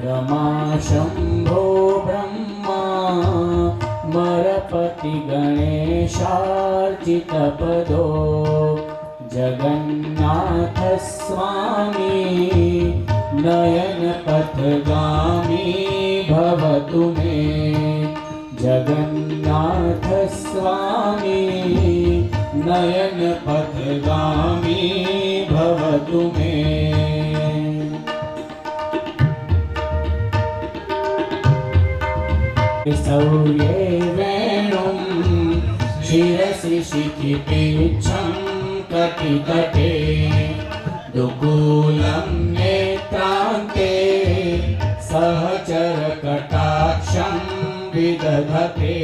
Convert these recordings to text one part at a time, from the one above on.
रमा शंभो ब्रह्मा मरपति गणेशार्चितपदो जगन्नाथ स्वामी नयनपथगामी भवतु मे। जगन्नाथ स्वामी नयनपथगामी भवतु मे। सौर्ये वेणुं शिरसि शिखिपीच्छं कटितटे दुकूलं नेत्रान्ते सहचरकटाक्षं विदधते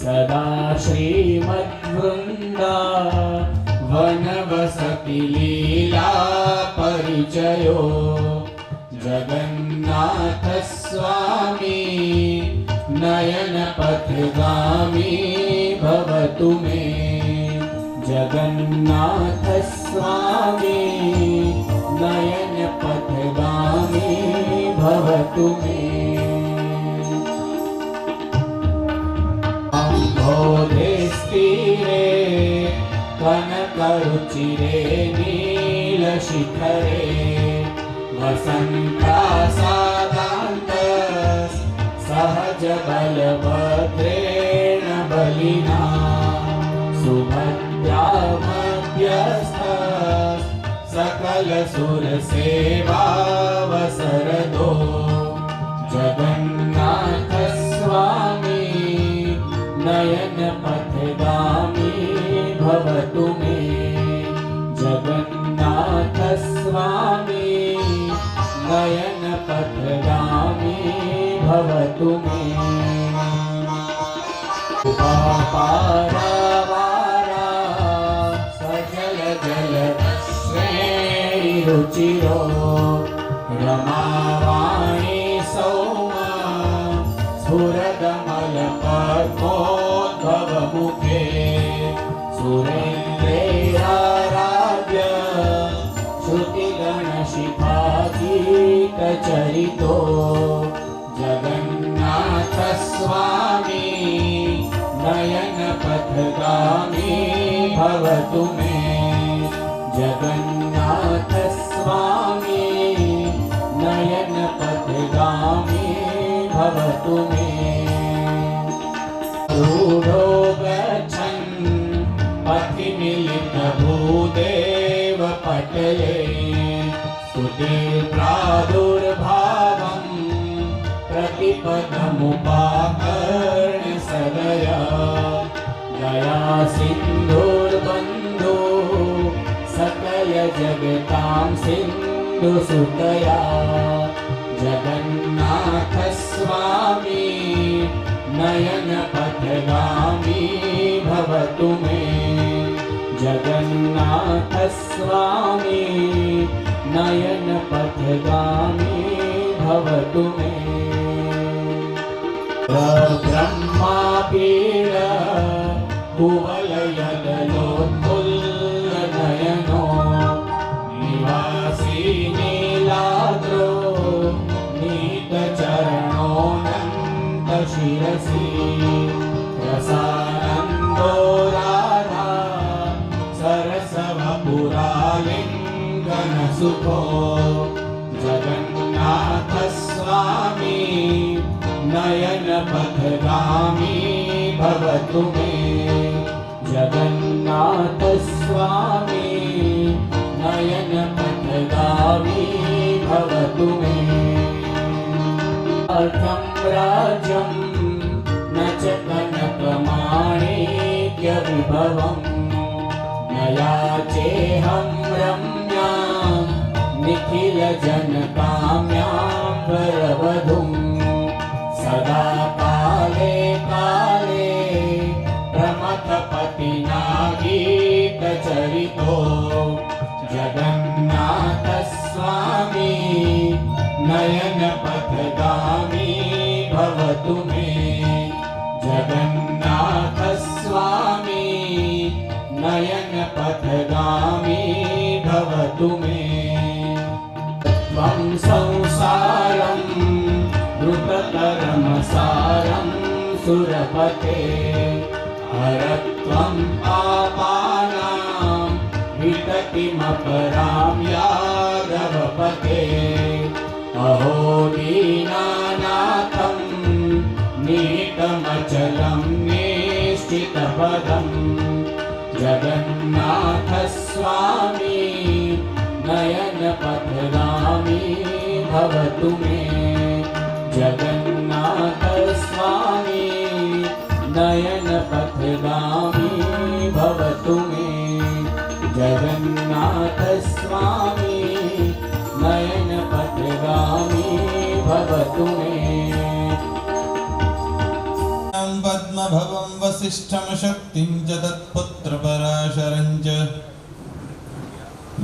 सदा श्रीमद्वृन्दा वनवसति लीला परिचयो। जगन्नाथ स्वामी नयनपथगामी भवतु मे। जगन्नाथ स्वामी नयनपथगामी भवतु मे। अम्भोधेस्तीरे कनकरुचिरे नीलशिखरे वसन्तासादान्त सहज बलभद्रेण बलिना सुभद्रा मध्यस्थ सकल सुरसेवावसरदो। जगन्नाथ स्वामी नयनपथगामी भवतु मे। जगन्नाथ स्वामी नयनपथगामी भवतु मे। उपापारावारा सजल जल श्रेणिरुचिरो रमावाणी सौमा स्फुरदमलपद्मोद्भवमुखे सुरेन्द्रेराराध्य श्रुतिगणशिखागीतचरितो। जगन्नाथ स्वामी नयनपथगामी भवतु मे। जगन्नाथ स्वामी नयनपथगामी भवतु मे। रूढो गच्छन् पथिमिलितभूदेव पटले स्तुते प्रादुर्भावं प्रतिपदमुपाकर्ण्य सदया दया सिन्धुर्बन्धो सकल जगतां सिन्धुसुतया। जगन्नाथ स्वामी नयनपथगामी भवतु मे। जगन्नाथ स्वामी नयनपथगामी भवतु मे। ब्रह्मापीड कुवलयदलोत्फुल्लनयनो निवासी नीलाद्रो नीतचरणोऽनन्तशिरसि रसानन्दो राधा सरसवपुरालिङ्गनसुखो। जगन्नाथ स्वामी नयनपथगामी भवतु मे। जगन्नाथ स्वामी नयनपथगामी भवतु मे। अर्थं राज्यं न च कनकमाणिक्यविभवं न याचेऽहं रम्यां निखिलजनकाम्यां वरवधूं। सदा काले काले प्रमथपतिना गीतचरितो। जगन्नाथ स्वामी नयनपथगामी भवतु मे। जगन्नाथ स्वामी नयनपथगामी भवतु मे। त्वं संसारं द्रुततरमसारं सुरपते हरत्वं पापानां विततिमपरां यादवपते अहो दीनानाथं नीतमचलं निश्चितपदं जगन्नाथ स्वामी नयनपथगामी भवतु मे जगन्नाथ स्वामी नयनपथगामी भवतु मे जगन्नाथ स्वामी नयनपथगामी भवतु मे पद्मभवं वसिष्ठं शक्तिं च तत्पुत्रपराशरं च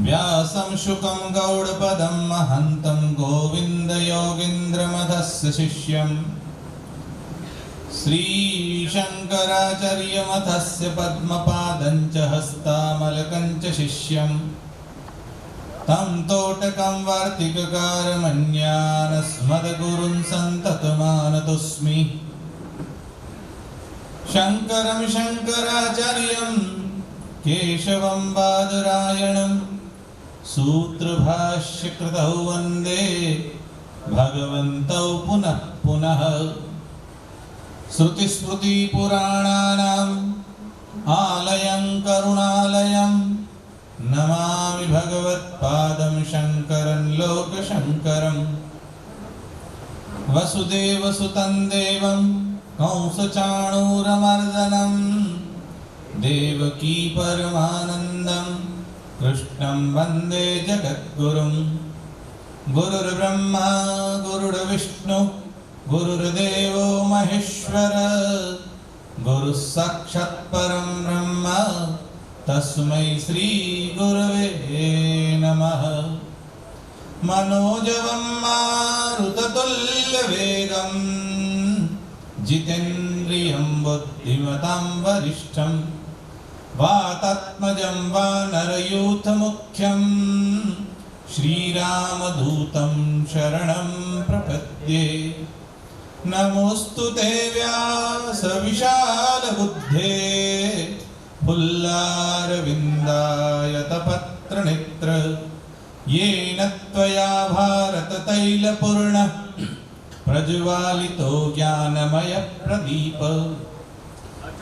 व्यासं शुकं गौडपदं महन्तं गोविन्दयोगीन्द्रमथस्य शिष्यं श्रीशङ्कराचार्यमथस्य पद्मपादं च हस्तामलकं च शिष्यं तं तोटकं वार्तिककारमन्यानस्मद्गुरुं सन्ततमानतोऽस्मि शङ्करं शङ्कराचार्यं केशवं बादरायणं सूत्रभाष्यकृतौ वन्दे भगवन्तौ पुनः पुनः श्रुतिस्मृतिपुराणानाम् आलयं करुणालयं नमामि भगवत्पादं शङ्करं लोकशङ्करं वसुदेवसुतं देवं कंसचाणूरमर्दनं देवकी परमानन्दं कृष्णं वन्दे जगद्गुरुं गुरुर्ब्रह्मा गुरुर्विष्णु गुरुर्देवो महेश्वर गुरुः साक्षात् परं ब्रह्म तस्मै श्री गुरवे नमः मनोजवं मारुततुल्यवेगं जितेन्द्रियं बुद्धिमतां वरिष्ठं वातात्मजं वानरयूथमुख्यं श्रीरामदूतं शरणं प्रपद्ये नमोऽस्तु ते व्यासविशालबुद्धे पुल्लारविन्दायतपत्रनेत्र येन त्वया भारततैलपूर्णः प्रज्वालितो ज्ञानमयप्रदीप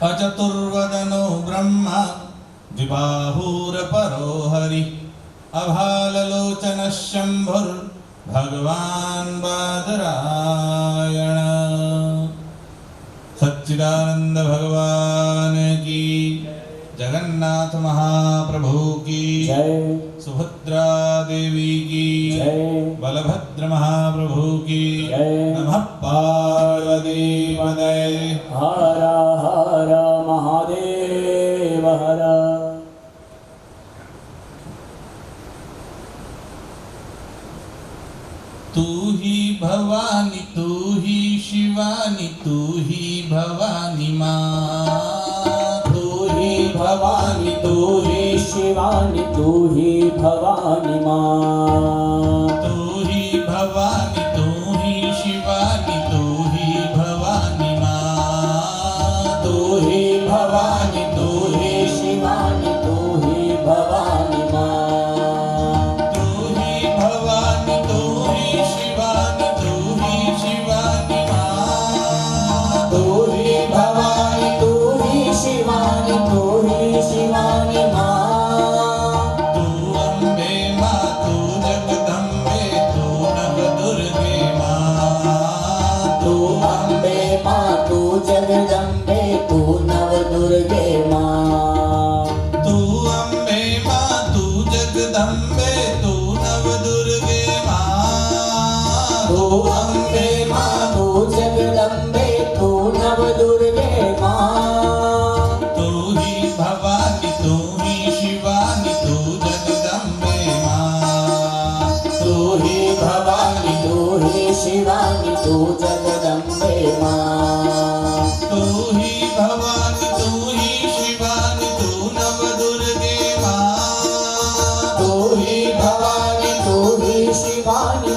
अचतुर्वदनो ब्रह्मा द्विबाहुरपरो हरिः अभाललोचनः शम्भुर्भगवान् बादरायण सच्चिदानंद भगवान की जगन्नाथ महाप्रभु की जय सुभद्रा देवी की जय बलभद्र महाप्रभु की जय नमः पार्वती पदये हर हर महादेव हर तू ही भवानी तू ही शिवानी तू ही भवानी माँ तू ही भवानी तू ही शिवानी तू ही भवानी माँ तू ही भवानी तू ही शिवानी तू ही भवानी माँ तू ही भवानी तू ही शिवानी तू ही भवानी माँ तू ही भवानी तू ही शिवानी तू ही शिवानी माँ तू ही भवानी तू ही शिवानी तू ही शिवानी माँ तू अम्बे माँ तू जगदम्बे तू नवदुर्गे माँ तू अम्बे माँ तू जगदम्बे तू नवदुर्गे माँ तू अम्बे माँ तू जगदम्बे तू नवदुर्गे माँ तू अम्बे माँ तू जगदम्बे तू नवदुर्गे माँ तू ही भवानी तू ही शिवानी तू जगदम्बे माँ तू ही भवानी तू ही शिवानी तू जगदम्बे माँ तू ही भवानी तू ही शिवानी तू नवदुर्गे माँ तू ही भवानी तू ही शिवानी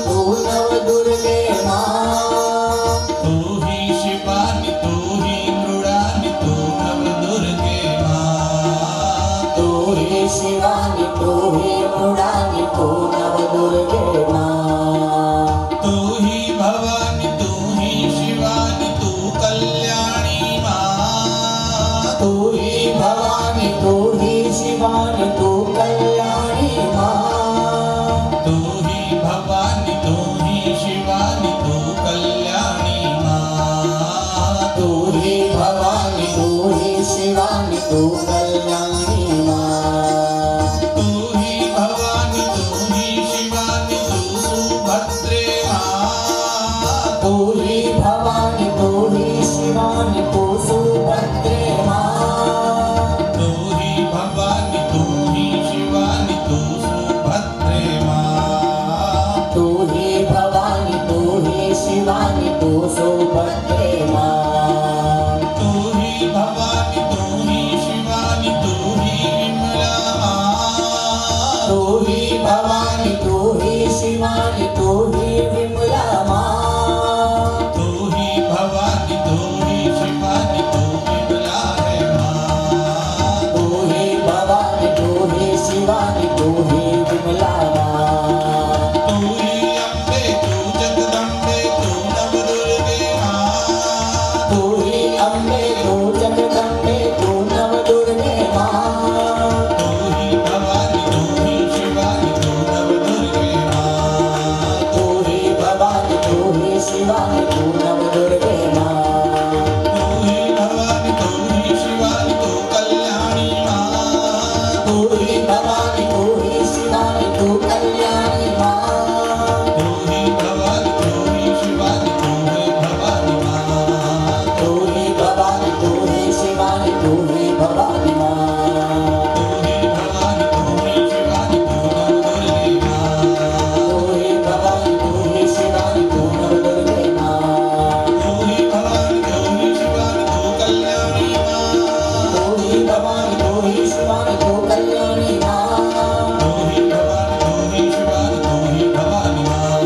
सुभद्रे मां। तू ही भवानी तू ही शिवानी तू ही विमला मां। तू ही भवानी तू ही शिवानी तू ही विमला मां। तू ही भवानी तू ही शिवानी तू विमला है मां। तू ही भवानी तू ही शिवानी तू ही विमला मां। तू ही अम्बे तू जगदम्बे तू नवदुर्गे मां। तू ही अम्बे तू जगदम्बे तू नवदुर्गे मां। तू ही भवानी तू ही शिवानी तू नवदुर्गे मां। तू ही भवानी तू ही शिवानी तू नवदुर्गे मां। तू ही भवानी तू ही शिवानी तू कल्याणी मां। तू ही भवानी तू ही शिवानी तू कल्याणी मां। तू ही भवानी तू ही शिवानी तू है भवानी मां। तू ही भवानी तू ही शिवानी तू ही भवानी मां। तू ही भवानी तू ही शिवानी तू नवदुर्गे मां। तू ही भवानी तू ही शिवानी तू नवदुर्गे मां। तू ही भवानी तू ही शिवानी तू कल्याणी मां। तू ही भवानी तू ही शिवानी तू कल्याणी मां। तू ही भवानी तू ही शिवानी तू ही भवानी मां।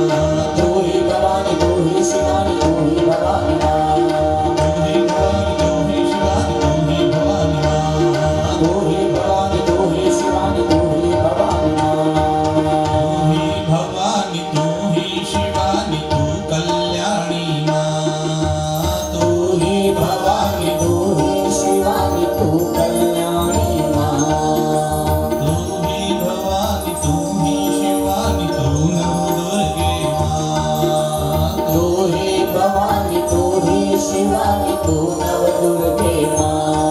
तू ही भवानी तू ही शिवानी तू ही भवानी मां। तू ही भवानी तू ही शिवानी तू ही भवानी मां। तू ही भवानी तू ही शिवानी तू ही भवानी मां। तू ही भवानी तू ही शिवानी तू कल्याणी मां। तू ही भवानी तू ही शिवानी तू कल्याणी मां। तू ही भवानी तू ही शिवानी तू नवदुर्गे मां। तू ही भवानी तू ही शिवानी तू नवदुर्गे मां।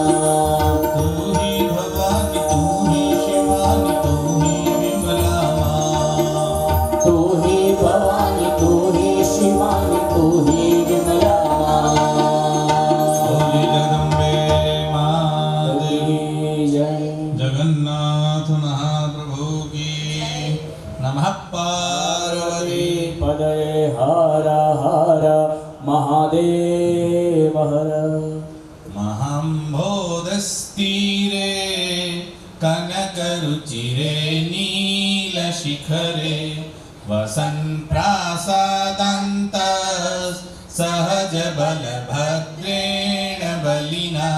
तू ही भवानी तू ही शिवानी तू ही विमला मां। तू ही भवानी तू ही शिवानी तू ही विमला बोली मां। जगदम्बे मां देवी। जय जगन्नाथ महाप्रभु की नमः। पार्वती पदये हर हर महादेव हर। महाम्भोधस्तीरे कनकरुचिरे नीलशिखरे वसन् प्रासादान्तः सहज बलभद्रेण बलिना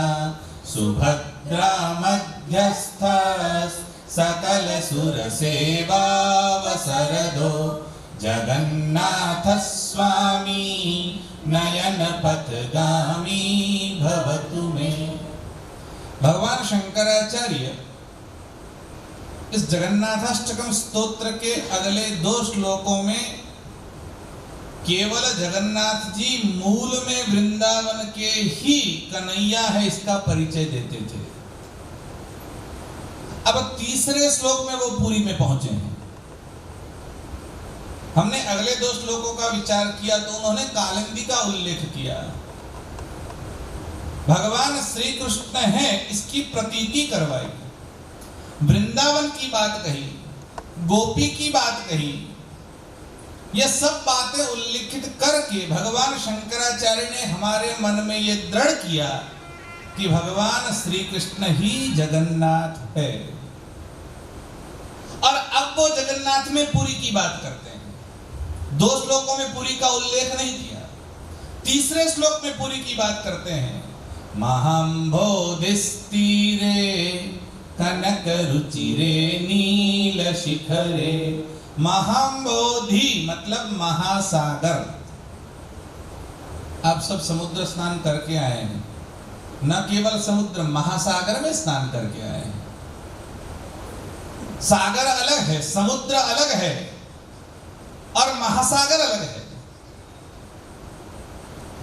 सुभद्रा मध्यस्थः सकल सुरसेवावसरदो जगन्नाथ स्वामी नयन पथगामी भवतु मे। भगवान शंकराचार्य इस जगन्नाथाष्टकम स्तोत्र के अगले 2 श्लोकों में केवल जगन्नाथ जी मूल में वृंदावन के ही कन्हैया है इसका परिचय देते थे। अब तीसरे श्लोक में वो पुरी में पहुंचे हैं। हमने अगले 2 श्लोकों का विचार किया तो उन्होंने कालिंदी का उल्लेख किया। भगवान श्री कृष्ण है इसकी प्रतीति करवाई, वृंदावन की बात कही, गोपी की बात कही। यह सब बातें उल्लिखित करके भगवान शंकराचार्य ने हमारे मन में यह दृढ़ किया कि भगवान श्री कृष्ण ही जगन्नाथ है। और अब वो जगन्नाथ में पुरी की बात करते हैं। 2 श्लोकों में पुरी का उल्लेख नहीं किया, तीसरे श्लोक में पुरी की बात करते हैं। महाम्भोधिस्तीरे कनक रुचिरे नील शिखरे। महाम्भोधि मतलब महासागर। आप सब समुद्र स्नान करके आए हैं, न केवल समुद्र महासागर में स्नान करके आए हैं। सागर अलग है, समुद्र अलग है और महासागर अलग है।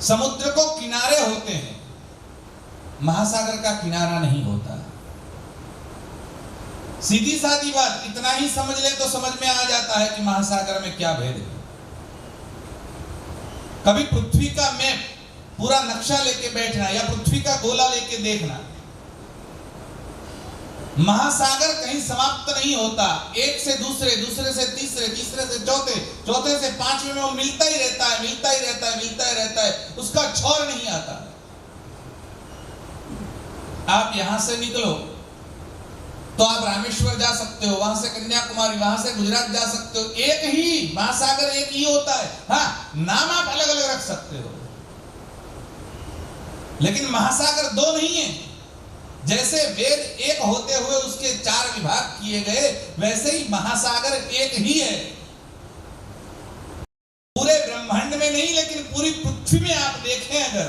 समुद्र को किनारे होते हैं, महासागर का किनारा नहीं होता। सीधी सादी बात, इतना ही समझ ले तो समझ में आ जाता है कि महासागर में क्या भेद है। कभी पृथ्वी का मैप पूरा नक्शा लेके बैठना या पृथ्वी का गोला लेके देखना, महासागर कहीं समाप्त नहीं होता। एक से दूसरे, दूसरे से तीसरे, तीसरे से चौथे, चौथे से पांचवें में वो मिलता ही रहता है, मिलता ही रहता है, मिलता ही रहता है, उसका छोर नहीं आता। आप यहां से निकलो तो आप रामेश्वर जा सकते हो, वहां से कन्याकुमारी, वहां से गुजरात जा सकते हो। एक ही महासागर एक ही होता है। हाँ, नाम आप अलग अलग रख सकते हो, लेकिन महासागर दो नहीं है। जैसे वेद एक होते हुए उसके 4 विभाग किए गए, वैसे ही महासागर एक ही है। पूरे ब्रह्मांड में नहीं, लेकिन पूरी पृथ्वी में आप देखें अगर,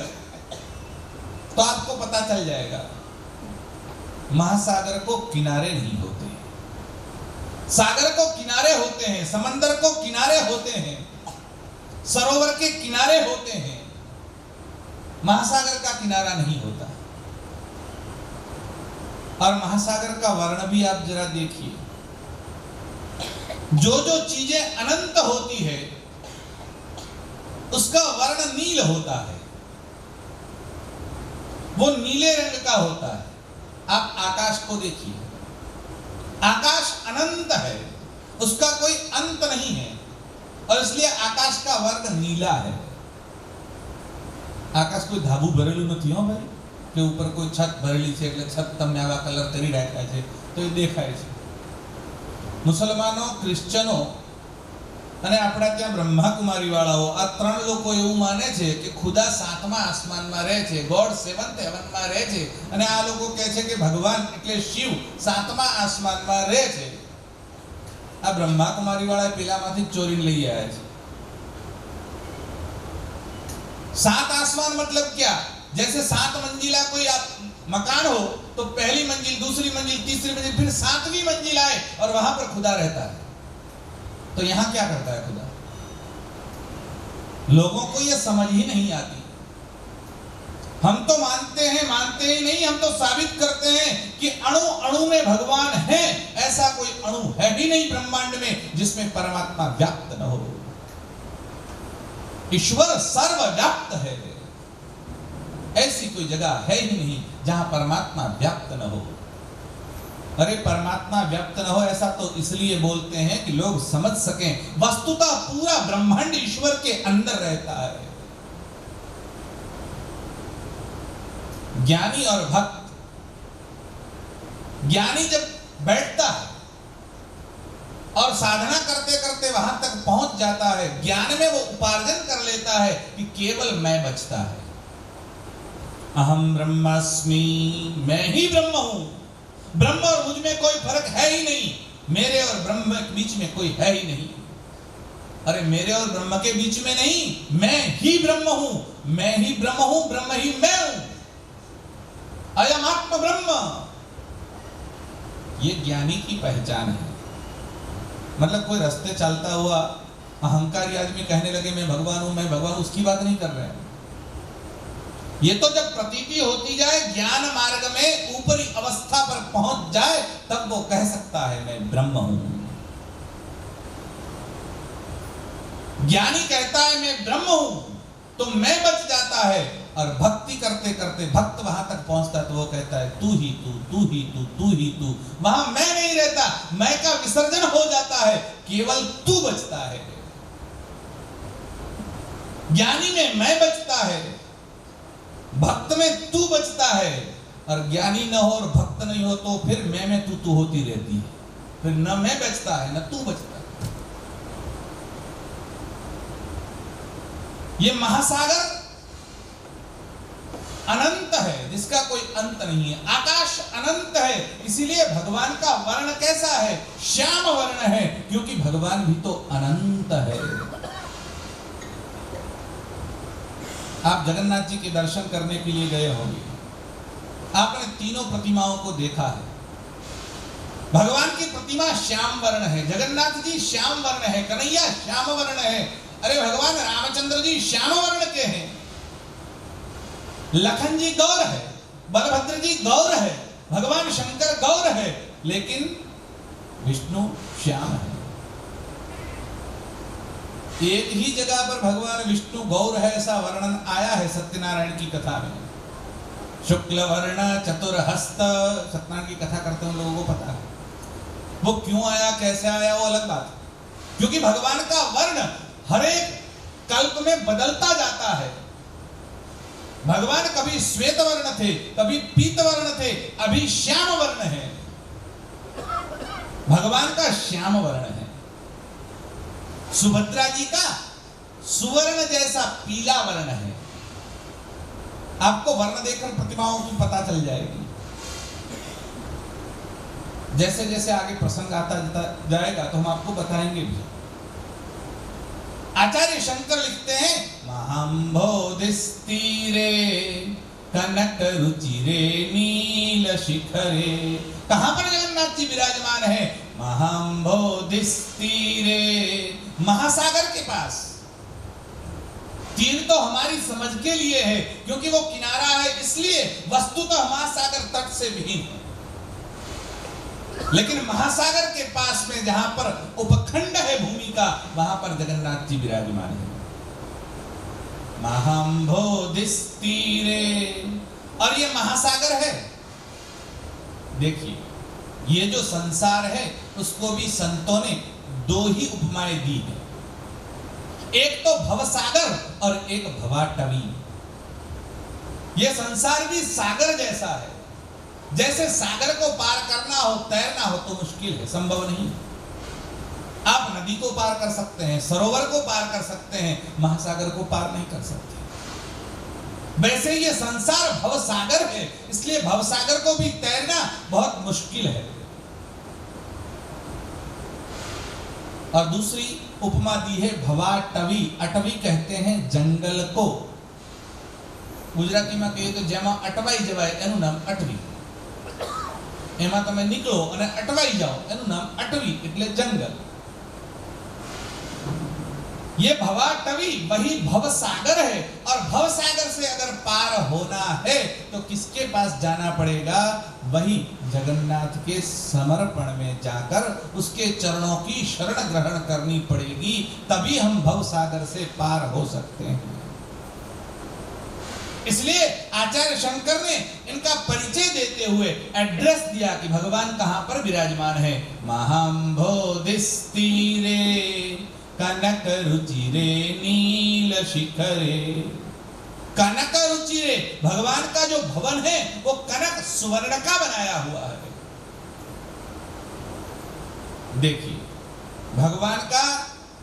तो आपको पता चल जाएगा महासागर को किनारे नहीं होते, सागर को किनारे होते हैं, समंदर को किनारे होते हैं, सरोवर के किनारे होते हैं, महासागर का किनारा नहीं होता। और महासागर का वर्ण भी आप जरा देखिए, जो जो चीजें अनंत होती है उसका वर्ण नील होता है, वो नीले रंग का होता है। आप आकाश को देखिए, आकाश अनंत है, उसका कोई अंत नहीं है, और इसलिए आकाश का वर्ण नीला है। आकाश कोई धाबू भरेलू नहीं हो भाई के ऊपर कोई छत भरेली है એટલે છત તમે આવા કલર કરી રાખ્યા છે તો એ દેખાય છે। મુસલમાનો, ક્રિશ્ચનો અને આપણા ત્યાં બ્રહ્માકુમારી વાળાઓ આ ત્રણ લોકો એવું માને છે કે ખુદા 7મા આસમાનમાં રહે છે, ગોડ 7th હેવનમાં રહે છે, અને આ લોકો કહે છે કે ભગવાન એટલે શિવ 7મા આસમાનમાં રહે છે। આ બ્રહ્માકુમારી વાળા પેલામાંથી ચોરીને લઈ આવ્યા છે। 7 आसमान मतलब क्या? जैसे 7 मंजिला कोई आप मकान हो तो पहली मंजिल, दूसरी मंजिल, तीसरी मंजिल, फिर 7वीं मंजिल आए और वहां पर खुदा रहता है। तो यहां क्या करता है खुदा? लोगों को यह समझ ही नहीं आती। हम तो मानते हैं, मानते ही नहीं, हम तो साबित करते हैं कि अणु अणु में भगवान है। ऐसा कोई अणु है ही नहीं ब्रह्मांड में जिसमें परमात्मा व्याप्त न हो। ईश्वर सर्वव्याप्त है, ऐसी कोई जगह है ही नहीं जहां परमात्मा व्याप्त न हो। अरे परमात्मा व्याप्त न हो ऐसा तो इसलिए बोलते हैं कि लोग समझ सकें, वस्तुतः पूरा ब्रह्मांड ईश्वर के अंदर रहता है। ज्ञानी और भक्त, ज्ञानी जब बैठता है और साधना करते करते वहां तक पहुंच जाता है, ज्ञान में वो उपार्जन कर लेता है कि केवल मैं बचता है। अहम ब्रह्मास्मि, मैं ही ब्रह्म हूं, ब्रह्म और मुझ में कोई फर्क है ही नहीं, मेरे और ब्रह्म के बीच में कोई है ही नहीं। अरे मेरे और ब्रह्म के बीच में नहीं, मैं ही ब्रह्म हूं, मैं ही ब्रह्म हूं, ब्रह्म ही मैं हूं। अयम आत्म ब्रह्म, ये ज्ञानी की पहचान है। मतलब कोई रास्ते चलता हुआ अहंकारी आदमी कहने लगे मैं भगवान हूं, मैं भगवान, उसकी बात नहीं कर रहे हैं। ये तो जब प्रतीति होती जाए, ज्ञान मार्ग में ऊपरी अवस्था पर पहुंच जाए, तब वो कह सकता है मैं ब्रह्म हूं। ज्ञानी कहता है मैं ब्रह्म हूं, तो मैं बच जाता है, और भक्ति करते करते भक्त वहां तक पहुंचता है तो वो कहता है तू ही तू, तू ही तू, तू ही तू। वहां मैं नहीं रहता, मैं का विसर्जन हो जाता है, केवल तू बचता है। ज्ञानी में मैं बचता है, भक्त में तू बचता है, और ज्ञानी न हो और भक्त नहीं हो तो फिर मैं में तू होती रहती है। फिर न मैं बचता है न तू बचता है। ये महासागर अनंत है, जिसका कोई अंत नहीं है। आकाश अनंत है, इसीलिए भगवान का वर्ण कैसा है? श्याम वर्ण है, क्योंकि भगवान भी तो अनंत है। आप जगन्नाथ जी के दर्शन करने के लिए गए होंगे, आपने तीनों प्रतिमाओं को देखा है। भगवान की प्रतिमा श्याम वर्ण है, जगन्नाथ जी श्याम वर्ण है, कन्हैया श्याम वर्ण है। अरे भगवान रामचंद्र जी श्याम वर्ण के हैं, लखन जी गौर है, बलभद्र जी गौर है, भगवान शंकर गौर है, लेकिन विष्णु श्याम है। एक ही जगह पर भगवान विष्णु गौर है ऐसा वर्णन आया है सत्यनारायण की कथा में। शुक्ल वर्ण चतुर्हस्त, सत्यनारायण की कथा करते हैं लोगों को पता है। वो क्यों आया, कैसे आया, वो अलग बात है। क्योंकि भगवान का वर्ण हर एक कल्प में बदलता जाता है। भगवान कभी श्वेत वर्ण थे, कभी पीत वर्ण थे, अभी श्याम वर्ण है। भगवान का श्याम वर्ण है। सुभद्रा जी का सुवर्ण जैसा पीला वर्ण है। आपको वर्ण देखकर प्रतिमाओं की पता चल जाएगी। जैसे जैसे आगे प्रसंग आता जाएगा तो हम आपको बताएंगे भी। आचार्य शंकर लिखते हैं, महाम्भोधिस्तीरे कनक रुचिरे नील शिखरे। कहां पर जगन्नाथ जी विराजमान है? महाम्भोधिस्तीरे, महासागर के पास। तीर तो हमारी समझ के लिए है क्योंकि वो किनारा है, इसलिए वस्तु तो महासागर तट से विहीन है, लेकिन महासागर के पास में जहां पर उपखंड है भूमि का, वहां पर जगन्नाथ जी विराजमान है। महाम्भोधिस्तीरे, और ये महासागर है। देखिए, ये जो संसार है उसको भी संतों ने दो ही उपमाएं दी है। एक तो भवसागर और एक भवाटवी। ये संसार भी सागर जैसा है। जैसे सागर को पार करना हो, तैरना हो तो मुश्किल है, संभव नहीं। आप नदी को पार कर सकते हैं, सरोवर को पार कर सकते हैं, महासागर को पार नहीं कर सकते। वैसे ये संसार भवसागर है, इसलिए भवसागर को भी तैरना बहुत मुश्किल है। और दूसरी उपमा दी है भवाटवी। अटवी कहते हैं जंगल को। गुजराती में कहिए तो जेमा अटवाई जवाय एनु नाम अटवी। एमा तमे निकलो અને અટવાઈ જાઓ એનું નામ અટવી એટલે જંગલ। ये भवाटवी वही भवसागर है, और भवसागर से अगर पार होना है तो किसके पास जाना पड़ेगा? वही जगन्नाथ के समर्पण में जाकर उसके चरणों की शरण ग्रहण करनी पड़ेगी, तभी हम भवसागर से पार हो सकते हैं। इसलिए आचार्य शंकर ने इनका परिचय देते हुए एड्रेस दिया कि भगवान कहां पर विराजमान है। महाम्भोधिस्तीरे कनक रुचिरे नील शिखरे। कनक रुचिरे, भगवान का जो भवन है वो कनक सुवर्ण का बनाया हुआ है। देखिए, भगवान का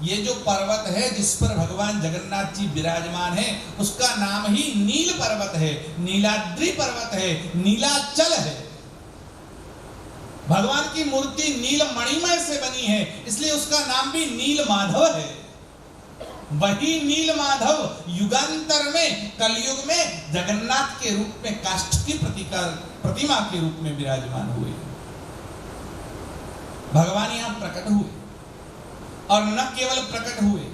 ये जो पर्वत है जिस पर भगवान जगन्नाथ जी विराजमान है, उसका नाम ही नील पर्वत है, नीलाद्रि पर्वत है, नीलाचल है। भगवान की मूर्ति नील मणिमय से बनी है, इसलिए उसका नाम भी नील माधव है। वही नील माधव युगांतर में, कलयुग में जगन्नाथ के रूप में काष्ठ की प्रतिमा के रूप में विराजमान हुए। भगवान यहां प्रकट हुए, और न केवल प्रकट हुए,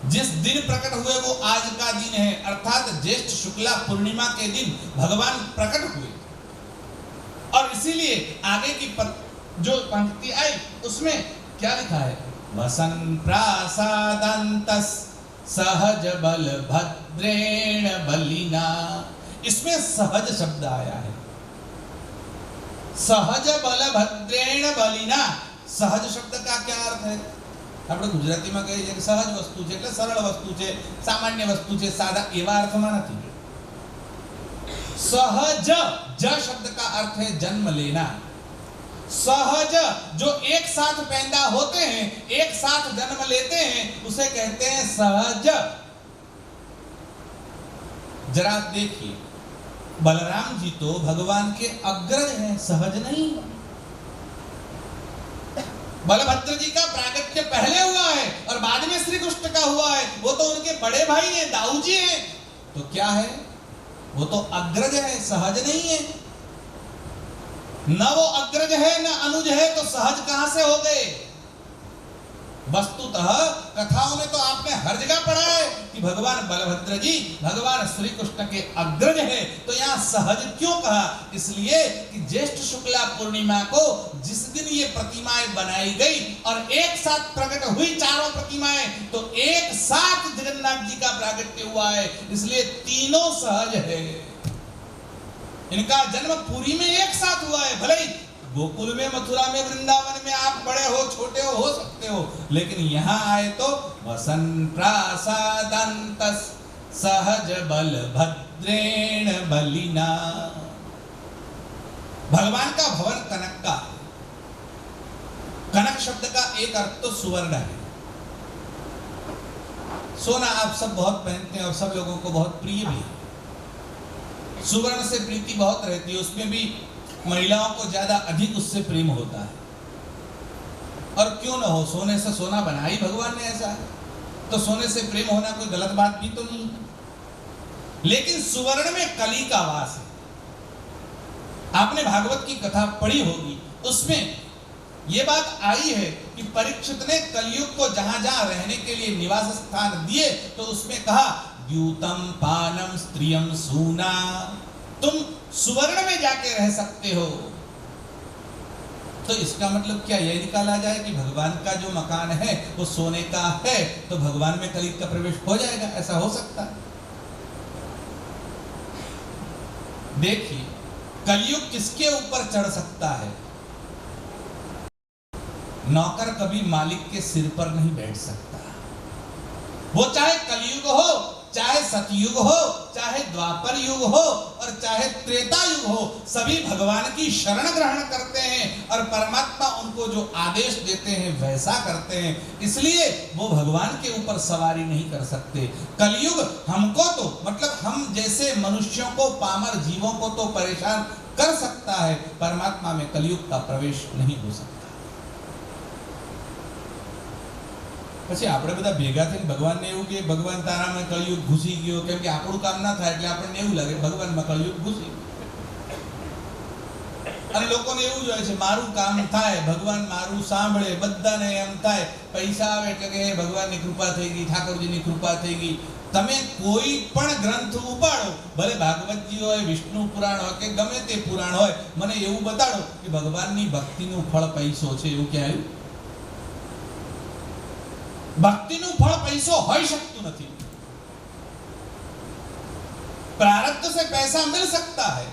जिस दिन प्रकट हुए वो आज का दिन है, अर्थात ज्येष्ठ शुक्ला पूर्णिमा के दिन भगवान प्रकट हुए। और इसीलिए आगे की जो पंक्ति आई उसमें क्या लिखा है? वसन प्रासादंतस सहज बल भद्रेण बलिना। इसमें सहज शब्द आया है। सहज बल भद्रेण बलिना। सहज शब्द का क्या अर्थ है? આપણે ગુજરાતીમાં કહીએ છીએ કે સહજ વસ્તુ છે એટલે સરળ વસ્તુ છે, સામાન્ય વસ્તુ છે, સાદા એવા અર્થમાં નથી। सहज, ज शब्द का अर्थ है जन्म लेना। सहज, जो एक साथ पैदा होते हैं, एक साथ जन्म लेते हैं, उसे कहते हैं सहज। जरा देखिए, बलराम जी तो भगवान के अग्रज हैं, सहज नहीं। बलभद्र जी का प्रागट्य पहले हुआ है और बाद में श्री कृष्ण का हुआ है। वो तो उनके बड़े भाई हैं, दाऊ जी हैं। तो क्या है? वो तो अग्रज है, सहज नहीं है। न वो अग्रज है न अनुज है, तो सहज कहां से हो गए? वस्तुतः कथाओं में तो आपने हर जगह पढ़ा है कि भगवान बलभद्र जी भगवान श्री कृष्ण के अग्रज है। तो यहाँ सहज क्यों कहा? इसलिए कि ज्येष्ठ शुक्ला पूर्णिमा को जिस दिन ये प्रतिमाएं बनाई गई और एक साथ प्रकट हुई चारों प्रतिमाएं, तो एक साथ जगन्नाथ जी का प्रागट्य हुआ है, इसलिए तीनों सहज है। इनका जन्म पुरी में एक साथ हुआ है। भले ही गोकुल में, मथुरा में, वृंदावन में आप बड़े हो, छोटे हो सकते हो, लेकिन यहाँ आए तो वसन प्रासादंतस सहज बल भद्रेण बलिना। भगवान का भवन कनक का है। कनक शब्द का एक अर्थ तो सुवर्ण है। सोना आप सब बहुत पहनते हैं और सब लोगों को बहुत प्रिय भी है। सुवर्ण से प्रीति बहुत रहती है, उसमें भी महिलाओं को ज्यादा अधिक उससे प्रेम होता है। और क्यों ना हो, सोने से सोना बना ही भगवान ने, ऐसा है तो सोने से प्रेम होना कोई गलत बात भी तो नहीं है। लेकिन सुवर्ण में कली का वास है। आपने भागवत की कथा पढ़ी होगी, उसमें यह बात आई है कि परीक्षित ने कलयुग को जहां जहां रहने के लिए निवास स्थान दिए तो उसमें कहा द्यूतम पानम स्त्रियम सूना, तुम सुवर्ण में जाके रह सकते हो। तो इसका मतलब क्या यह निकाला जाए कि भगवान का जो मकान है वो सोने का है तो भगवान में कलयुग का प्रवेश हो जाएगा? ऐसा हो सकता है? देखिए, कलयुग किसके ऊपर चढ़ सकता है? नौकर कभी मालिक के सिर पर नहीं बैठ सकता। वो चाहे कलयुग हो, चाहे सतयुग हो, चाहे द्वापर युग हो और चाहे त्रेता युग हो, सभी भगवान की शरण ग्रहण करते हैं और परमात्मा उनको जो आदेश देते हैं वैसा करते हैं। इसलिए वो भगवान के ऊपर सवारी नहीं कर सकते। कलयुग हमको तो, मतलब हम जैसे मनुष्यों को, पामर जीवों को तो परेशान कर सकता है, परमात्मा में कलयुग का प्रवेश नहीं हो सकता। પછી આપણે બધા ભેગા થઈને ભગવાનને એવું કે ભગવાન તારામાં કળિયુગ ઘૂસી ગયો, કેમ કે આપણું કામ ના થાય એટલે આપણને એવું લાગે ભગવાનમાં કળિયુગ ઘૂસી ગયો। અને લોકોને એવું જ હોય છે મારું કામ થાય, ભગવાન મારું સાંભળે, બધાને એમ થાય પૈસા આવે એટલે કે ભગવાનની કૃપા થઈ ગઈ, ઠાકોરજીની કૃપા થઈ ગઈ। તમે કોઈ પણ ગ્રંથ ઉપાડો, ભલે ભાગવતજી હોય, વિષ્ણુ પુરાણ હોય કે ગમે તે પુરાણ હોય, મને એવું બતાડો કે ભગવાનની ભક્તિનું ફળ પૈસો છે, એવું ક્યાં આવ્યું? भक्तिનું ફળ પૈસો હોઈ શકતું નથી। प्रारब्ध से पैसा मिल सकता है,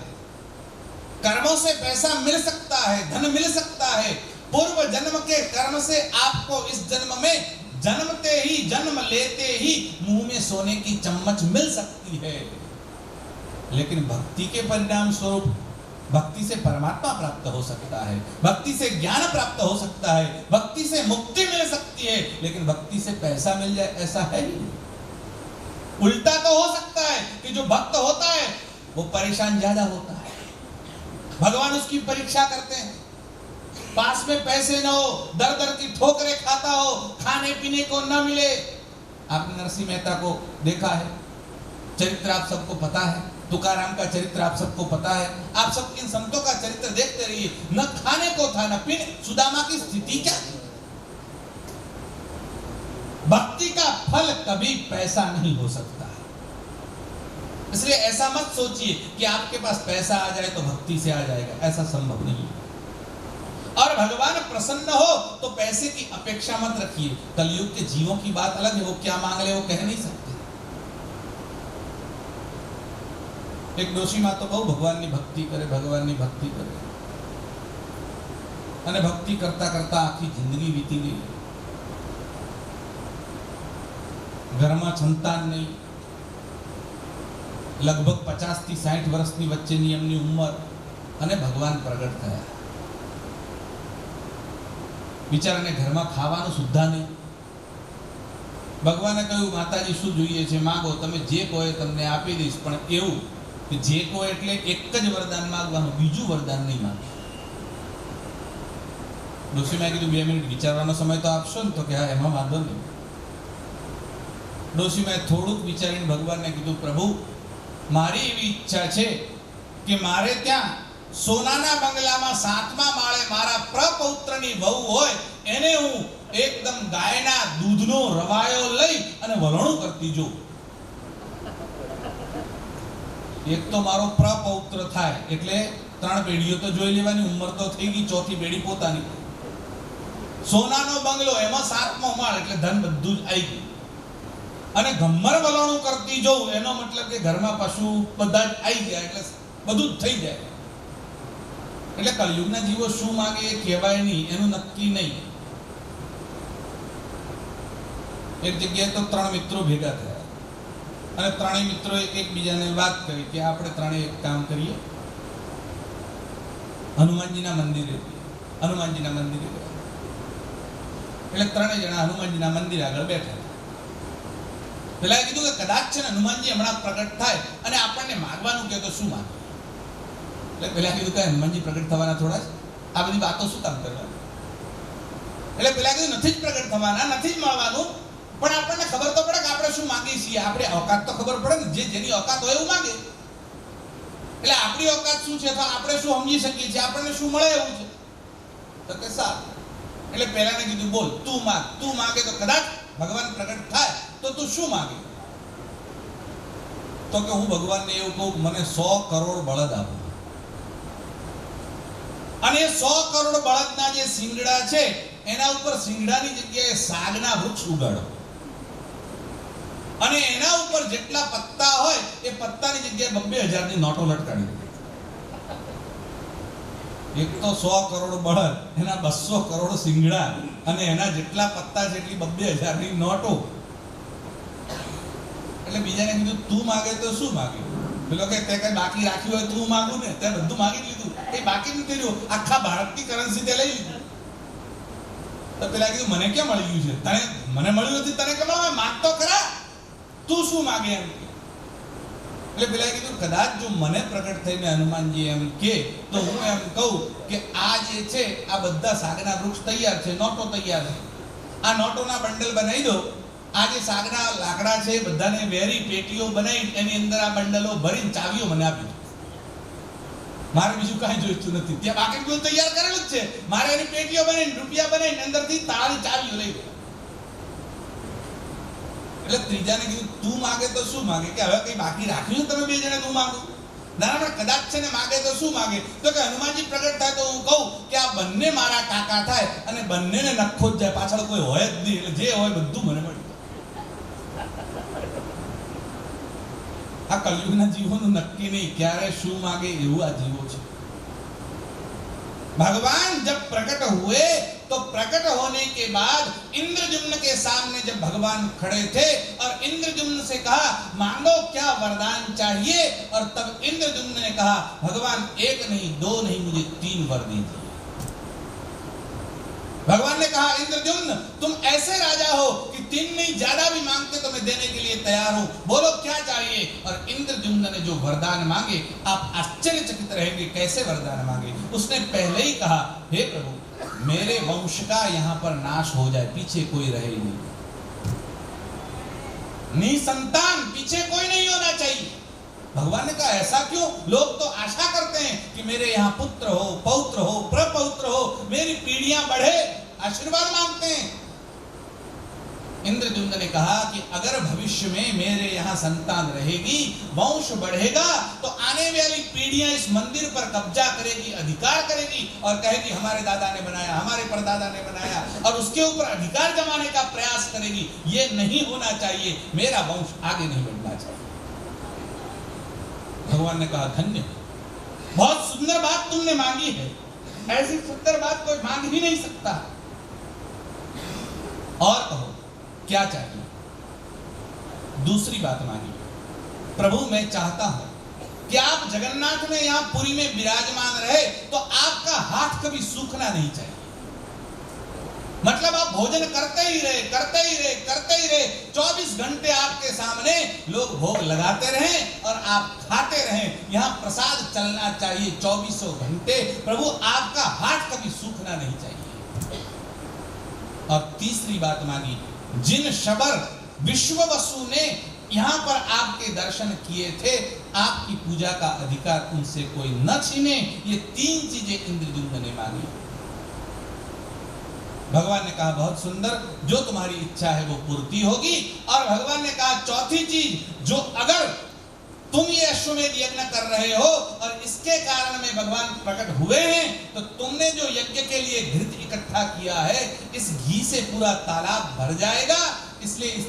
कर्मों से पैसा मिल सकता है, धन मिल सकता है। पूर्व जन्म के कर्म से आपको इस जन्म में जन्मते ही, जन्म लेते ही मुंह में सोने की चम्मच मिल सकती है। लेकिन भक्ति के परिणाम स्वरूप भक्ति से परमात्मा प्राप्त हो सकता है, भक्ति से ज्ञान प्राप्त हो सकता है, भक्ति से मुक्ति मिल सकती है, लेकिन भक्ति से पैसा मिल जाए ऐसा है ही नहीं। उल्टा तो हो सकता है कि जो भक्त होता है वो परेशान ज्यादा होता है, भगवान उसकी परीक्षा करते हैं। पास में पैसे न हो, दर दर की ठोकरें खाता हो, खाने पीने को न मिले। आपने नरसिंह मेहता को देखा है, चरित्र आप सबको पता है, तुकाराम का चरित्र आप सबको पता है, आप सब इन संतों का चरित्र देखते रहिए। न खाने को था न पीने, सुदामा की स्थिति क्या थी? भक्ति का फल कभी पैसा नहीं हो सकता है। इसलिए ऐसा मत सोचिए कि आपके पास पैसा आ जाए तो भक्ति से आ जाएगा, ऐसा संभव नहीं है। और भगवान प्रसन्न हो तो पैसे की अपेक्षा मत रखिए। कलयुग के जीवों की बात अलग है, वो क्या मांग ले वो कह नहीं सकते। एक ડોશીમાં તો બહુ ભગવાનની ભક્તિ કરે, ભગવાનની ભક્તિ કરે અને ભક્તિ કરતા કરતા આખી જિંદગી વીતી ગઈ। ઘરમાં સંતાન નહીં, લગભગ 50 થી 60 વર્ષની વચ્ચેની એમની ઉંમર અને ભગવાન પ્રગટ થયા। બિચારાને ઘરમાં ખાવાનું સુદ્ધા નહીં। ભગવાને કહ્યું માતાજી શું જોઈએ છે માંગો, તમે જે કહો એ તમને આપી દઈશ, પણ એવું કે જે કહો એટલે એક જ વરદાન માંગવાનું, બીજું વરદાન નહીં માંગવું। ડોશીમાએ કીધું 2 મિનિટ વિચારવાનો સમય તો આપશો ને? તો કે હા, એમાં વાંધો નહીં। ડોશીમાએ થોડુંક વિચારીને ભગવાનને કીધું પ્રભુ, મારી એવી ઈચ્છા છે કે મારે ત્યાં સોનાના બંગલામાં 7મા માળે મારા પ્રપૌત્રની વહુ હોય, એને હું એકદમ ગાયના દૂધનો રવાયો લઈ અને વલણું કરતી જોઉં। એક તો મારો પ્રપૌત્ર થાય એટલે 3 પેઢીઓ તો જોઈ લેવાની, ઉંમર તો થઈ ગઈ, 4થી પેઢી પોતાની। સોનાનો બંગલો, એમાં 7મો માળ એટલે ધન બધું જ આવી ગયું। અને ગમ્મર વલણું કરતી જોઉં, એનો મતલબ કે ઘરમાં પશુ બધા જ આવી ગયા એટલે બધું જ થઈ જાય। એટલે કળિયુગના જીવો શું માંગે એ કહેવાય નહીં, એનું નક્કી નહીં. એક જગ્યાએ તો ત્રણ મિત્રો ભેગા થયા અને ત્રણેય મિત્રોએ એકબીજાને વાત કરી કે આપણે ત્રણેય એક કામ કરીએ, હનુમાનજીના મંદિરે ગયા. એટલે ત્રણેય જણા હનુમાનજીના મંદિર આગળ બેઠા. પેલા કીધું કે કદાચ છે ને હનુમાનજી હમણાં પ્રગટ થાય અને આપણને માગવાનું કહે તો શું માંગે? એટલે પેલા કીધું કે હનુમાનજી પ્રગટ થવાના થોડા જ, આ બધી વાતો શું કામ કરવાની? એટલે પેલા કીધું નથી જ પ્રગટ થવાના, નથી જ મળવાનું, પણ આપણને ખબર તો પડે કે આપણે શું માંગીએ છીએ. આપણે औकात તો ખબર પડે ને, જેની औकात હોય એવું માંગે. એટલે આપણી औकात શું છે તો આપણે શું સમજી શકીએ છીએ, આપણને શું મળે એવું છે. તો કે સારું. એટલે પહેલાને કીધું બોલ, તું માંગે તો કદાચ ભગવાન પ્રગટ થાય તો તું શું માંગે? તો કે હું ભગવાનને એવું કહું મને 100 કરોડ બળદ આપો, અને 100 કરોડ બળદના જે શિંગડા છે એના ઉપર શિંગડાની જગ્યાએ સાગના વૃક્ષ ઉગાડો, અને એના ઉપર જેટલા પત્તા હોય એ પત્તાની જગ્યાએ 2000 ની નોટો લટકાડી દે. એક તો 100 કરોડ બળદ, એના 200 કરોડ શિંગડા, અને એના જેટલા પત્તા જેટલી 2000 ની નોટો. એટલે બીજાને કીધું તું માગે તો શું માગે? પેલો કે તે કઈ બાકી રાખ્યું હોય તું માંગુ ને, તે બધું માગી લીધું, કઈ બાકી નથી રહ્યું, આખા ભારતની કરન્સી તે લઈ લીધું. તો પેલા કીધું મને ક્યાં મળી ગયું છે? તને મને મળ્યું નથી, તને કેમ આવે? માગ તો ખરા, તું શું માગે એમ. એટલે પેલા કીધું કદાચ જો મને પ્રગટ થઈને હનુમાનજી એમ કે તો હું એમ કહું કે આ જે છે આ બધા સાગના વૃક્ષ તૈયાર છે, નોટો તૈયાર છે, આ નોટોના બંડલ બનાવી દો. આ જે સાગના લાકડા છે બધાને વેરી પેટીઓ બનાવી એની અંદર આ બંડલો ભરીને ચાવીઓ મને આપી દો. મારે બીજું કાંઈ જોઈતું નથી, ત્યાં બાકી બધું તૈયાર કરેલું જ છે. મારે એની પેટીઓ બનાવીને રૂપિયા બનાવીને અંદરથી તાળી ચાવીઓ લઈ દે. એટલે ત્રીજાને કીધું તું માગે તો શું માગે? કે હવે કઈ બાકી રાખ્યું તમે બે જણે તું માંગો? ના ના, કદાચ છે ને માગે તો શું માગે? તો કે હનુમાનજી પ્રગટ થાય તો હું કહું કે આ બંને મારા કાકા થાય અને બંનેને નખો જ જાય, પાછળ કોઈ હોય જ નહીં, એટલે જે હોય બધું મને મળી. આ કલયુગના જીવોનું નક્કી નહીં ક્યારે શું માગે, એવું આ જીવો છે. भगवान जब प्रकट हुए तो प्रकट होने के बाद इंद्रजुम्न के सामने जब भगवान खड़े थे और इंद्रजुम्न से कहा मांगो क्या वरदान चाहिए, और तब इंद्रजुम्न ने कहा भगवान 1 नहीं 2 नहीं मुझे 3 वर दीजिए. भगवान ने कहा इंद्रजुम्न तुम ऐसे राजा हो कि 3 नहीं ज्यादा भी मांगते तो मैं देने के लिए तैयार हूं, बोलो क्या चाहिए. और इंद्रजुम्न ने जो वरदान मांगे आप आश्चर्यचकित रहेंगे कैसे वरदान मांगे. उसने पहले ही कहा हे प्रभु मेरे वंश का यहाँ पर नाश हो जाए, पीछे कोई रहे नहीं, निसंतान, पीछे कोई नहीं होना चाहिए. भगवान ने कहा ऐसा क्यों? लोग तो आशा करते हैं कि मेरे यहाँ पुत्र हो, पौत्र हो, प्रपौत्र हो, मेरी पीढ़ियां बढ़े, आशीर्वाद मांगते हैं. इंद्रजुम्न ने कहा कि अगर भविष्य में मेरे यहाँ संतान रहेगी, वंश बढ़ेगा, तो आने वाली पीढ़ियां इस मंदिर पर कब्जा करेगी, अधिकार करेगी और कहेगी हमारे दादा ने बनाया, हमारे परदादा ने बनाया, और उसके ऊपर अधिकार जमाने का प्रयास करेगी. ये नहीं होना चाहिए, मेरा वंश आगे नहीं बढ़ना चाहिए. भगवान ने कहा धन्य, बहुत सुंदर बात तुमने मांगी है, ऐसी सुंदर बात कोई मांग ही नहीं सकता. और कहो क्या चाहिए? दूसरी बात मांगी, प्रभु मैं चाहता हूं कि आप जगन्नाथ में यहाँ पुरी में विराजमान रहे तो आपका हाथ कभी सूखना नहीं चाहिए. मतलब आप भोजन करते ही रहे, करते ही रहे, करते ही रहे, 24 घंटे आपके सामने लोग भोग लगाते रहें और आप खाते रहें. यहाँ प्रसाद चलना चाहिए 24 घंटे. प्रभु आपका हाथ कभी सूखना नहीं चाहिए. और तीसरी बात मांगी, जिन शबर विश्ववसु ने यहाँ पर आपके दर्शन किए थे, आपकी पूजा का अधिकार उनसे कोई न छीने. ये 3 चीजें इंद्रजुम्न ने मांगी. भगवान ने कहा बहुत सुंदर, जो तुम्हारी इच्छा है वो पूर्ति होगी. और भगवान ने कहा चौथी चीज, जो अगर तुम ये अश्वमेध यज्ञ कर रहे हो और इसके कारण में भगवान प्रकट हुए हैं, तो तुमने जो यज्ञ के लिए घृत इकट्ठा किया है, इस घी से पूरा तालाब भर जाएगा. इसलिए इस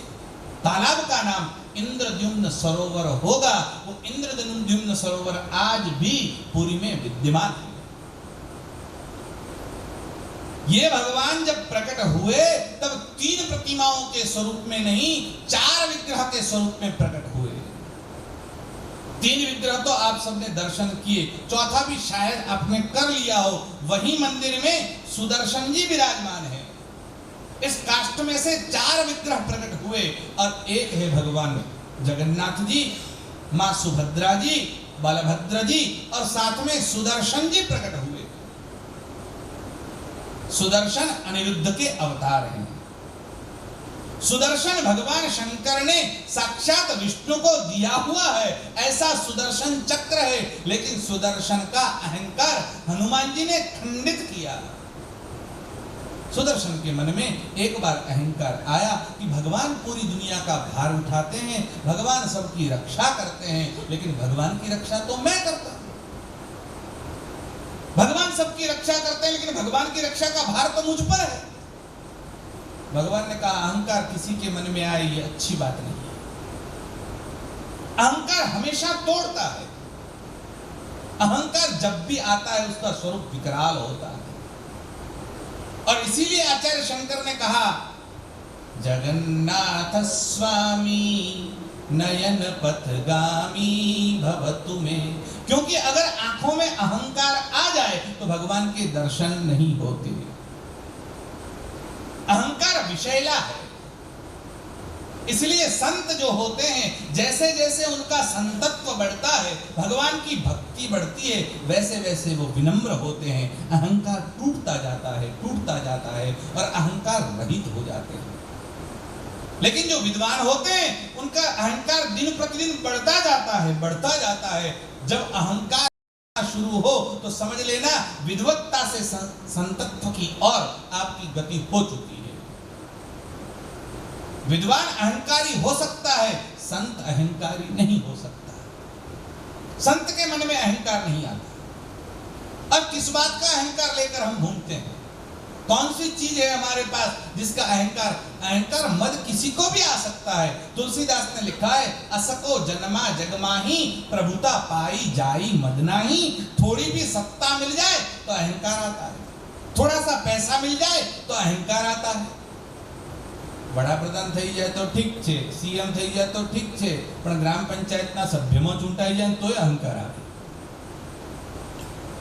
तालाब का नाम इंद्रद्युम्न सरोवर होगा. वो इंद्रद्युम्न सरोवर आज भी पुरी में विद्यमान है. ये भगवान जब प्रकट हुए तब 3 प्रतिमाओं के स्वरूप में नहीं, 4 विग्रह के स्वरूप में प्रकट हुए। 3 विग्रह तो आप सबने दर्शन किए, चौथा भी शायद आपने कर लिया हो। वही मंदिर में सुदर्शन जी विराजमान है। इस काष्ठ में से 4 विग्रह प्रकट हुए और एक है भगवान जगन्नाथ जी, मां सुभद्रा जी, बलभद्र जी और साथ में सुदर्शन जी प्रकट हुए। सुदर्शन अनिरुद्ध के अवतार हैं। सुदर्शन भगवान शंकर ने साक्षात विष्णु को दिया हुआ है, ऐसा सुदर्शन चक्र है। लेकिन सुदर्शन का अहंकार हनुमान जी ने खंडित किया। सुदर्शन के मन में एक बार अहंकार आया कि भगवान पूरी दुनिया का भार उठाते हैं, भगवान सबकी रक्षा करते हैं, लेकिन भगवान की रक्षा तो मैं करता हूं। भगवान सबकी रक्षा करते हैं, लेकिन भगवान की रक्षा का भार तो मुझ पर है। भगवान ने कहा अहंकार किसी के मन में आए ये अच्छी बात नहीं है। अहंकार हमेशा तोड़ता है। अहंकार जब भी आता है उसका स्वरूप विकराल होता है। और इसीलिए आचार्य शंकर ने कहा जगन्नाथ स्वामी नयन पथगामी भवतु में, क्योंकि अगर आंखों में अहंकार आ जाए तो भगवान के दर्शन नहीं होते। अहंकार विषैला है। इसलिए संत जो होते हैं जैसे जैसे उनका संतत्व बढ़ता है, भगवान की भक्ति बढ़ती है, वैसे वैसे वो विनम्र होते हैं। अहंकार टूटता जाता है, टूटता जाता है और अहंकार रहित हो जाते हैं। लेकिन जो विद्वान होते हैं उनका अहंकार दिन प्रतिदिन बढ़ता जाता है, बढ़ता जाता है। जब अहंकार शुरू हो तो समझ लेना विद्वत्ता से संतत्व की ओर आपकी गति हो चुकी है। विद्वान अहंकारी हो सकता है, संत अहंकारी नहीं हो सकता। संत के मन में अहंकार नहीं आता। अब किस बात का अहंकार लेकर हम घूमते हैं? कौन सी चीज है हमारे पास जिसका अहंकार? अहंकार मद किसी को भी आ सकता है। तुलसीदास ने लिखा है असको जन्मा जगमाही प्रभुता पाई जाई मद नाही। थोड़ी भी सत्ता मिल जाए तो अहंकार आता है, थोड़ा सा पैसा मिल जाए तो अहंकार आता है। वड़ा प्रधान થઈ જાય તો ઠીક છે, સીએમ થઈ જાય તો ઠીક છે, પણ ગ્રામ પંચાયતના સભ્યમાં ચૂંટાઈ જાય તોય અહંકાર આવે।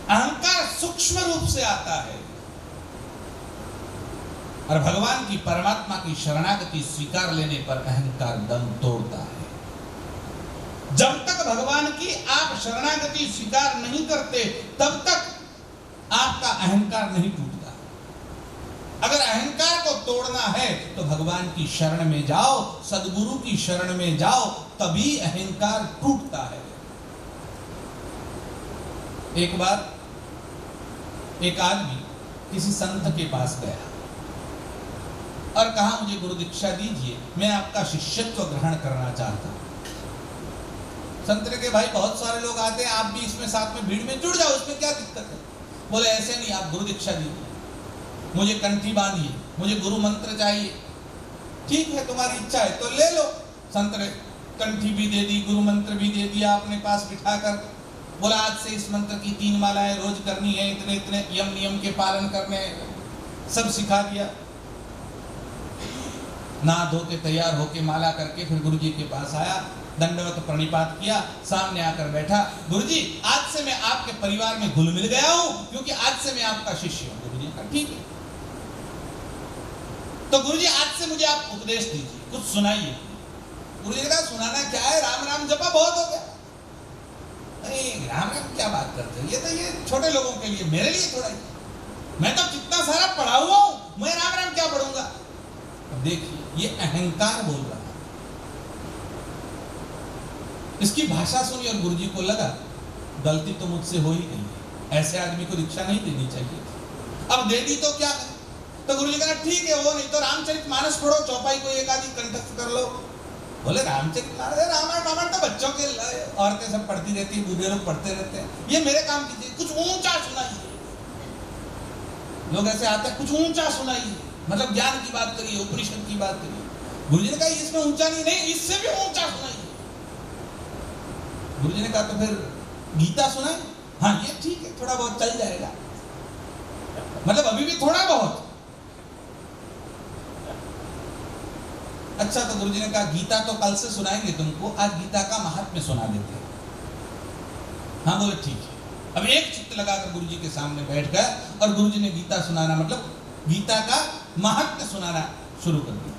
अहंकार सूक्ष्म रूप से आता है और भगवान की परमात्मा की शरणागति स्वीकार लेने पर अहंकार दम तोड़ता है। जब तक भगवान की आप शरणागति स्वीकार नहीं करते तब तक आपका अहंकार नहीं टूटता। अगर अहंकार को तोड़ना है तो भगवान की शरण में जाओ, सद्गुरु की शरण में जाओ, तभी अहंकार टूटता है। एक बार एक आदमी किसी संत के पास गया और कहा मुझे गुरु दीक्षा दीजिए, मैं आपका शिष्यत्व ग्रहण करना चाहता हूं। संत ने कहा भाई बहुत सारे लोग आते हैं, आप भी इसमें साथ में भीड़ में जुड़ जाओ, उसमें क्या दिक्कत है? बोले ऐसे नहीं, आप गुरु दीक्षा दीजिए, मुझे कंठी बांधिए, मुझे गुरु मंत्र चाहिए। ठीक है तुम्हारी इच्छा है तो ले लो। संत ने कंठी भी दे दी, गुरु मंत्र भी दे दिया अपने पास बिठाकर। बोला आज से इस मंत्र की 3 मालाएं रोज करनी है, इतने इतने यम नियम के पालन करने, सब सिखा दिया। नहा धो के तैयार होके माला करके फिर गुरुजी के पास आया, दंडवत प्रणिपात किया, सामने आकर बैठा। गुरुजी आज से मैं आपके परिवार में घुल मिल गया हूं, क्योंकि आज से मैं आपका शिष्य हूं। गुरुजी ने कहा ठीक है, तो गुरुजी आज से मुझे आप उपदेश दीजिए, कुछ सुनाइए। गुरुजी ने कहा सुनाना क्या है, राम राम जपा बहुत हो गया। अरे राम राम क्या बात करते हैं, ये तो ये छोटे लोगों के लिए, मेरे लिए थोड़ा ही। मैं तो कितना सारा पढ़ा हुआ हूं, मैं राम राम क्या पढ़ूंगा? अब देखिए ये अहंकार बोल रहा है। इसकी भाषा सुनी और गुरुजी को लगा गलती तो मुझसे हो ही गई है, ऐसे आदमी को दीक्षा नहीं देनी चाहिए थी। अब दे दी तो क्या करें? तो गुरुजी कहा ठीक है, वो नहीं तो रामचरितमानस पढ़ो, चौपाई को एक आदि कंठस्थ कर लो। बोले रामचरितमानस, रामायण रामायण तो बच्चों के, औरतें सब पढ़ती रहती है, बूढ़े लोग पढ़ते रहते हैं, ये मेरे काम कीजिए, कुछ ऊंचा सुनाइए। लोग ऐसे आते हैं कुछ ऊंचा सुनाइए, मतलब ज्ञान की बात करिए, उपनिषद की बात करिए। गुरुजी ने कहा इसमें ऊंचा नहीं, इससे भी ऊंचा सुनाइए। गुरुजी ने कहा तो फिर गीता सुनाए। हाँ ये ठीक है, थोड़ा बहुत चल जाएगा। मतलब अभी भी थोड़ा बहुत। अच्छा, तो गुरुजी ने कहा गीता तो कल से सुनाएंगे तुमको, आज गीता का महात्म्य सुना देते हैं। हाँ बोले ठीक है। अब एक चित्त लगाकर गुरुजी के सामने बैठ गया और गुरुजी ने गीता सुनाना, मतलब गीता का महात्म्य सुनाना शुरू कर दिया।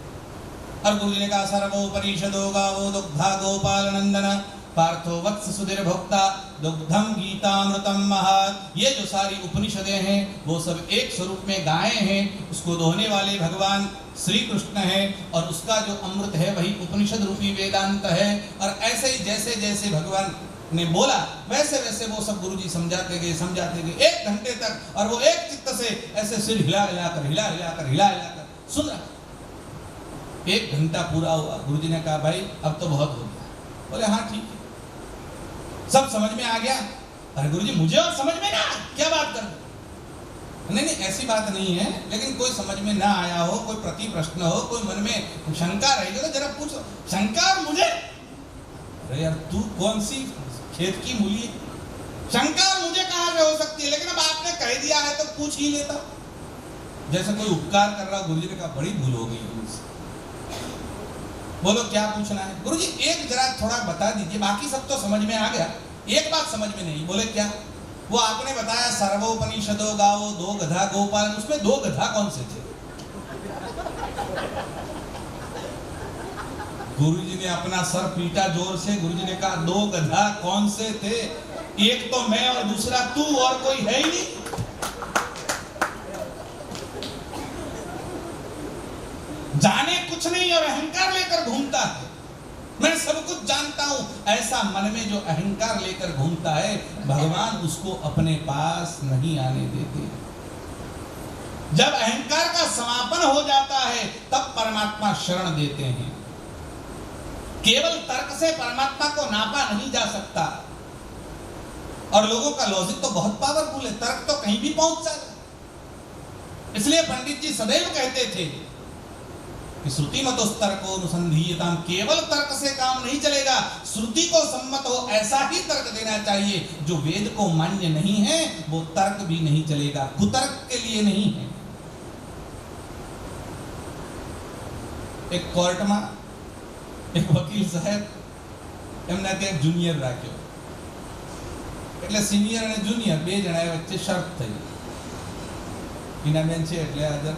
और गुरुजी ने कहा सर्वोपनिषदो गावो दुग्धा गोपाल नंदन पार्थो वत्स सुधीर भोक्ता दुग्धम गीतामृतम महत्। ये जो सारी उपनिषदें हैं वो सब एक स्वरूप में गायें हैं, उसको दोहने वाले भगवान श्री कृष्ण है और उसका जो अमृत है वही उपनिषद रूपी वेदांत है। और ऐसे ही जैसे जैसे भगवान ने बोला वैसे वैसे वो सब गुरुजी समझाते गए 1 घंटे तक। और वो एक चित्त से ऐसे सिर हिला हिलाकर सुन रहा। 1 घंटा पूरा हुआ। गुरुजी ने कहा भाई अब तो बहुत हो गया। बोले हाँ ठीक है, सब समझ में आ गया। अरे गुरुजी मुझे और समझ में ना, क्या बात कर। नहीं ऐसी बात नहीं है, लेकिन कोई समझ में ना आया हो, कोई प्रति प्रश्न हो, कोई मन में शंका रहेगी तो जरा पूछो। शंका और मुझे, अरे यार तू कौन सी खेत की मूली, शंका और मुझे कहाँ से हो सकती है, लेकिन अब आपने कह दिया है तो पूछ ही लेता। जैसे कोई उपकार कर रहा। गुरुजी ने कहा बड़ी भूल हो गई तुमसे, बोलो क्या पूछना है। गुरुजी एक जरा थोड़ा बता दीजिए, बाकी सब तो समझ में आ गया, एक बात समझ में नहीं। बोले क्या। वो आपने बताया सर्वोपनिषदो गावो दो गधा गोपाल, उसमें 2 गधा कौन से थे। गुरुजी ने अपना सर पीटा जोर से। गुरुजी ने कहा 2 गधा कौन से थे, एक तो मैं और दूसरा तू, और कोई है ही नहीं। जाने कुछ नहीं और अहंकार लेकर घूमता है। मैं सब कुछ जानता हूं, ऐसा मन में जो अहंकार लेकर घूमता है भगवान उसको अपने पास नहीं आने देते। जब अहंकार का समापन हो जाता है तब परमात्मा शरण देते हैं। केवल तर्क से परमात्मा को नापा नहीं जा सकता। और लोगों का लॉजिक तो बहुत पावरफुल है, तर्क तो कहीं भी पहुंच जाता। इसलिए पंडित जी सदैव कहते थे कि श्रुति मतो तर्को अनुसंधीयताम, केवल तर्क से काम नहीं चलेगा, श्रुति को सम्मत हो ऐसा ही तर्क देना चाहिए। जो वेद को मान्य नहीं है वो तर्क भी नहीं चलेगा, कुतर्क के लिए नहीं है। एक कोर्ट में एक वकील साहेब એમના ત્યાં જુનિયર રાખ્યો, એટલે સિનિયર અને જુનિયર 2 જણા વચ્ચે શરત થઈ। હિનાબેન છે એટલે હાજર,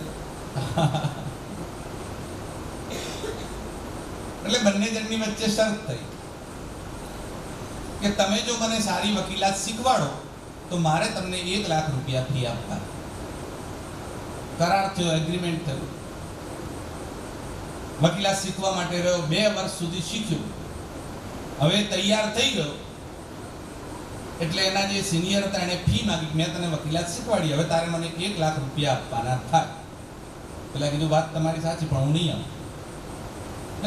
એટલે બંને જણની વચ્ચે શરત થઈ કે તમે જો મને સારી વકીલાત શીખવાડો તો મારે તમને 1 લાખ રૂપિયા ફી આપવા। કરાર થયો, એગ્રીમેન્ટ થયું। વકીલાત શીખવા માટે રહ્યો, 2 વર્ષ સુધી શીખ્યો, હવે તૈયાર થઈ ગયો એટલે એના જે સિનિયર હતા એને ફી માંગી, મેં તને વકીલાત શીખવાડી, હવે તારે મને 1 લાખ રૂપિયા આપવાના થાય। પેલા કીધું વાત તમારી સાચી પણ હું નહીં આપું।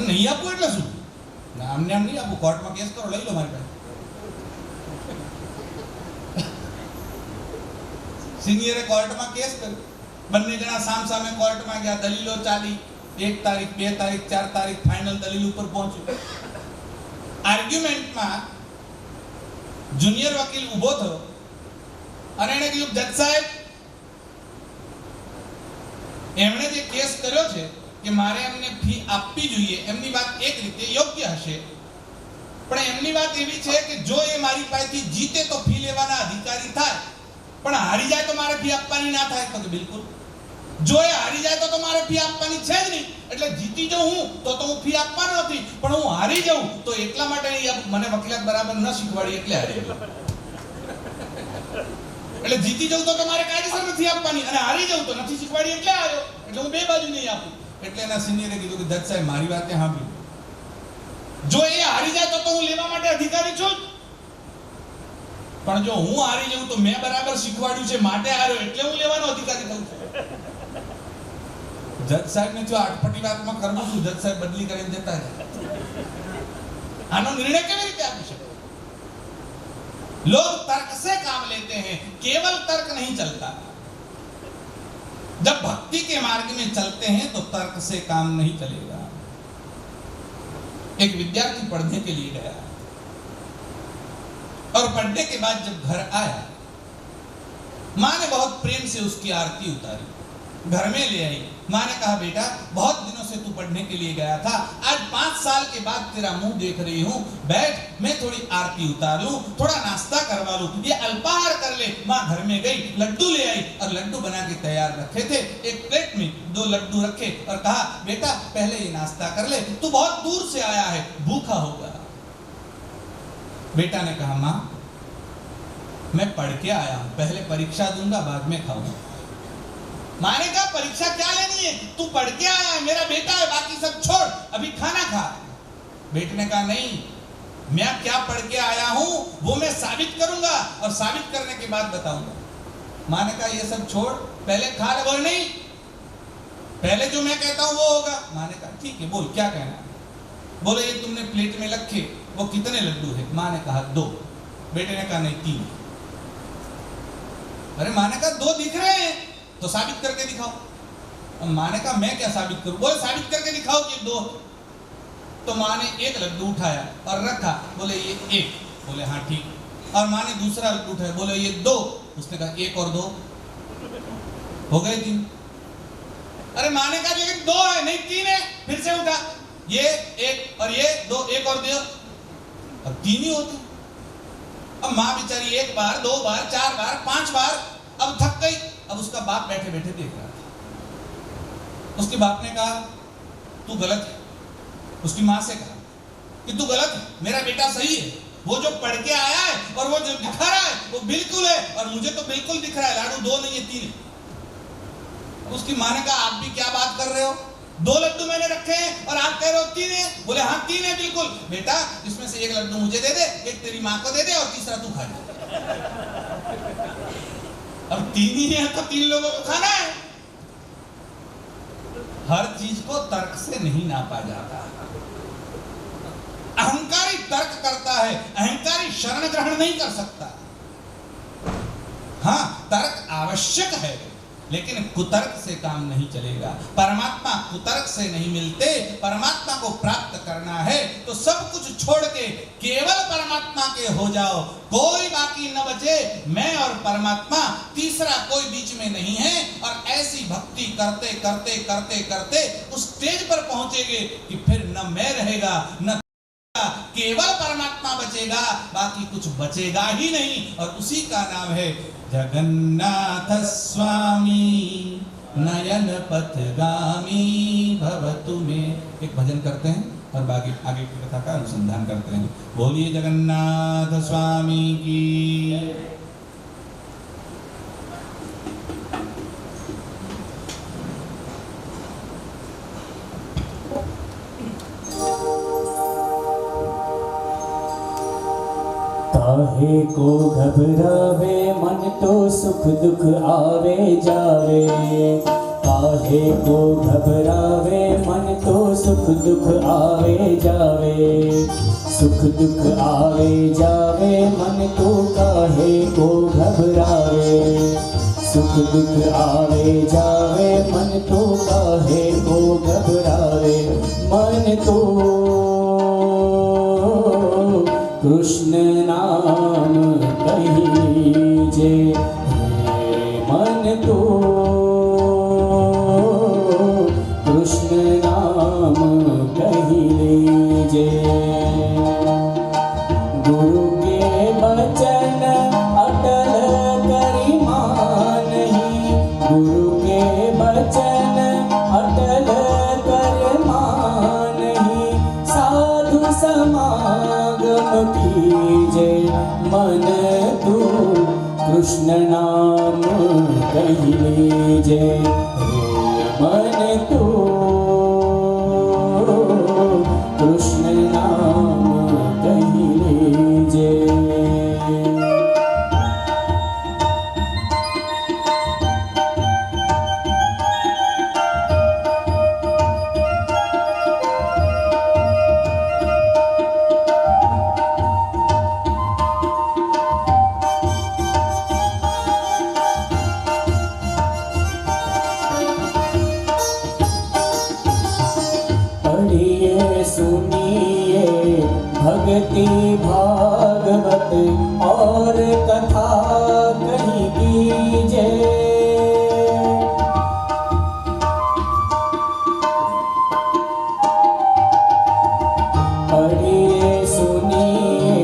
नहीं आपू એટલે શું, આમને આમ નહીં આપું, કોર્ટમાં કેસ કરો, લઈ લો મારી પાસે। સિનિયરે કોર્ટમાં કેસ કર્યો, બંને જણા સામસામે કોર્ટમાં ગયા, દલીલો ચાલી, 1 તારીખ 2 તારીખ 4 તારીખ ફાઇનલ દલીલ ઉપર પહોંચ્યું। આર્ગ્યુમેન્ટમાં જુનિયર વકીલ ઊભો થયો અને એણે કીધું જજ સાહેબ એમણે જે કેસ કર્યો છે કે મારે એમને ફી આપવી જોઈએ, એમની વાત એક રીતે યોગ્ય હશે, પણ એમની વાત એવી છે કે જો એ મારી પાસેથી જીતે તો ફી લેવાના અધિકારી થાય, પણ હારી જાય તો મારે ફી આપવાની ના થાય। તો બિલકુલ, જો એ હારી જાય તો મારે ફી આપવાની છે જ નહીં, એટલે જીતી જાઉં હું તો હું ફી આપવાનો નથી, પણ હું હારી જાઉં તો એટલા માટે મને વકીલાત બરાબર ન શીખવાડી એટલે હારી ગયો। એટલે જીતી જાઉં તો મારે કાયદેસર નથી આપવાની અને હારી જાઉં તો નથી શીખવાડી એટલે આવ્યો, એટલે હું 2 બાજુ નહીં આપું। એટલે એના સિનિયરે કીધું કે જજ સાહેબ મારી વાતે સાંભળી, જો એ હારી જાય તો હું લેવા માટે અધિકારી છું, પણ જો હું હારી જાઉં તો મેં બરાબર શીખવાડ્યું છે માટે હાર્યો એટલે હું લેવાનો અધિકારી થઉં છું। જજ સાહેબ ને જો આટપટી વાતમાં કરવું છું, જજ સાહેબ બદલી કરીને જતા રહે। આનો નિર્ણય કેવી રીતે આપી શકે? लोग तर्क से काम लेते हैं, केवल तर्क नहीं चलता। जब भक्ति के मार्ग में चलते हैं तो तर्क से काम नहीं चलेगा। एक विद्यार्थी पढ़ने के लिए गया और पढ़ने के बाद जब घर आया माँ ने बहुत प्रेम से उसकी आरती उतारी, घर में ले आई। माँ ने कहा बेटा बहुत दिनों से तू पढ़ने के लिए गया था, आज 5 साल के बाद तेरा मुंह देख रही हूँ, बैठ मैं थोड़ी आरती उतार लूं, थोड़ा नाश्ता करवा लूं, ये अल्पाहार कर ले। माँ घर में गई, लड्डू ले आई और लड्डू बना के तैयार रखे थे, एक प्लेट में 2 लड्डू रखे और कहा बेटा पहले ये नाश्ता कर ले, तू बहुत दूर से आया है, भूखा होगा। बेटा ने कहा माँ मैं पढ़ के आया हूं, पहले परीक्षा दूंगा बाद में खाऊंगा। माँ ने कहा परीक्षा क्या लेनी है, तू पढ़ के आया है, मेरा बेटा है, बाकी सब छोड़, अभी खाना खा। बेटे ने कहा नहीं, मैं क्या पढ़ के आया हूं वो मैं साबित करूंगा और साबित करने के बाद बताऊंगा। माँ ने कहा ये सब छोड़, पहले खा ले। बोले नहीं, पहले जो मैं कहता हूं वो होगा। माँ ने कहा ठीक है, बोल क्या कहना है। बोले ये तुमने प्लेट में रखे वो कितने लड्डू है। माँ ने कहा 2। बेटे ने कहा नहीं 3। अरे माँ ने कहा 2 दिख रहे हैं तो साबित करके दिखाओ। अब माँ ने कहा मैं क्या साबित करूं। बोले साबित करके दिखाओ कि 2। तो माँ ने एक लड्डू उठाया और रखा, बोले ये 1। बोले हाँ ठीक। और माँ ने दूसरा लड्डू उठाया, बोले ये 2। उसने कहा 1 और 2 हो गए 3। अरे माँ ने कहा लेकिन 2 है, नहीं 3 है। फिर से उठा, ये 1 और ये 2, 1 और 2, अब 3 ही होते। अब माँ बेचारी 1 बार 2 बार 4 बार 5 बार अब थक गई। अब उसका बाप बैठे बैठे देख रहा था। उसके बाप ने कहा तू गलत है। उसकी माँ से कहा कि तू गलत है, मेरा बेटा सही है, वो जो पढ़ के आया है और वो जो दिखा रहा है वो बिल्कुल है, और मुझे तो बिल्कुल दिख रहा है, लाडू 2 नहीं है 3 है। उसकी माँ ने कहा आप भी क्या बात कर रहे हो, 2 लड्डू मैंने रखे हैं और आप कह रहे हो 3 है। बोले हाँ 3 है बिल्कुल। बेटा इसमें से 1 लड्डू मुझे दे दे, 1 तेरी माँ को दे दे और तीसरा तू खा ले। अब 3 ही है तो 3 लोगों को खाना है। हर चीज को तर्क से नहीं नापा जाता। अहंकारी तर्क करता है, अहंकारी शरण ग्रहण नहीं कर सकता। हाँ तर्क आवश्यक है लेकिन कुतर्क से काम नहीं चलेगा। परमात्मा कुतर्क से नहीं मिलते। परमात्मा को प्राप्त करना है तो सब कुछ छोड़ के केवल परमात्मा के हो जाओ, कोई बाकी न बचे। मैं और परमात्मा, तीसरा कोई बीच में नहीं है। और ऐसी भक्ति करते करते करते करते उस स्टेज पर पहुंचेंगे कि फिर न मैं रहेगा न केवल परमात्मा बचेगा, बाकी कुछ बचेगा ही नहीं। और उसी का नाम है जगन्नाथ स्वामी नयन पथगामी भवतु में। एक भजन करते हैं और बाकी आगे की कथा का अनुसंधान करते हैं। बोलिए जगन्नाथ स्वामी की। काहे को घबरावे मन तो सुख दुख आवे जावे। काहे को घबरावे मन तो सुख दुख आवे जावे। सुख दुख आवे जावे मन तो काहे को घबरावे। सुख दुख आवे जावे मन तो काहे को घबरावे। मन तो कृष्ण नाम कहीजे, मन तो कृष्ण नाम कही लीजे। गुरु के बचन अटल करी मानहि। गुरु के बचन अटल कर मानहि। साधु समागम कीजे, मन तू कृष्ण नाम कही लीजे। मन तू कृष्ण नाम कही लीजे। पढ़िए सुनिए भक्ति भाव भागवत और कथा कहीं कीजे। पढ़िए सुनिए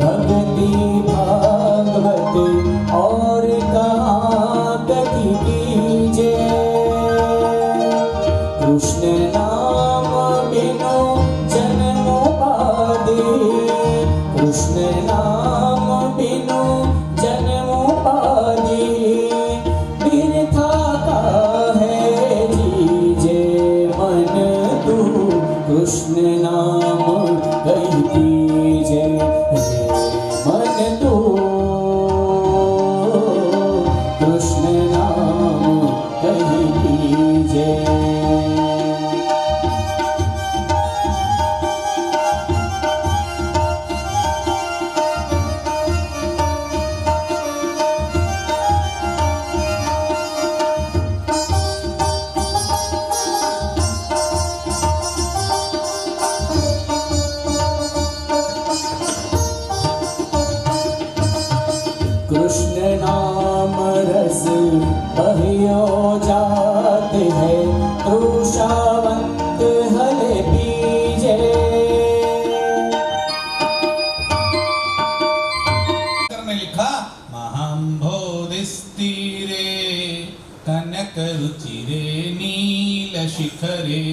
भक्ति भागवत और कहाँ कथी कीजे। कृष्ण नाम बिनु जन्म उपाधि, कृष्ण नाम बिनु जन्म उपाधि, बिरथा काहे जीजे मन तू, कृष्ण नाम कही कीजे रे मन तू, कृष्ण नाम कही कीजे। कृष्ण नाम रस बहियो जात है, तृषावंत हले पीजे। में लिखा महाम्भोधिस्तीरे कनक रुचिरे नील शिखरे।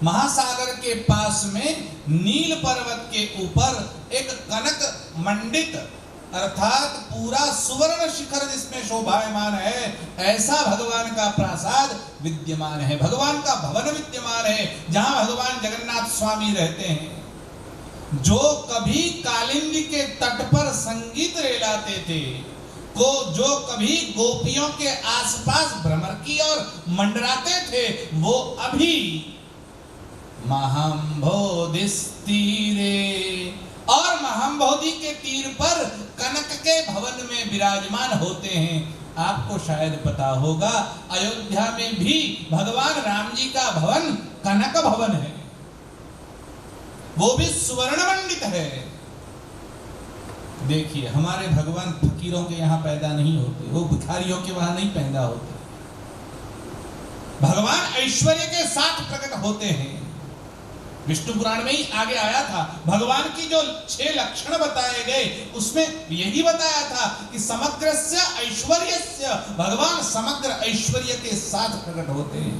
महासागर के पास में नील पर्वत के ऊपर एक कनक मंडित अर्थात पूरा सुवर्ण शिखर जिसमें शोभायमान है, ऐसा भगवान का प्रासाद विद्यमान है, भगवान का भवन विद्यमान है, जहां भगवान जगन्नाथ स्वामी रहते हैं। जो कभी कालिंदी के तट पर संगीत रेलाते थे, जो कभी गोपियों के आसपास भ्रमर की और मंडराते थे, वो अभी महाम्भोधिस तीरे और महाम्भोधि के तीर पर कनक के भवन में विराजमान होते हैं। आपको शायद पता होगा, अयोध्या में भी भगवान राम जी का भवन कनक भवन है, वो भी स्वर्ण मंडित है। देखिए, हमारे भगवान फकीरों के यहाँ पैदा नहीं होते, वो भिखारियों के वहां नहीं पैदा होते। भगवान ऐश्वर्य के साथ प्रकट होते हैं। विष्णु पुराण में ही आगे आया था, भगवान की जो 6 लक्षण बताए गए उसमें यही बताया था कि समग्रस्य ऐश्वर्यस्य, भगवान समग्र ऐश्वर्य के साथ प्रकट होते हैं,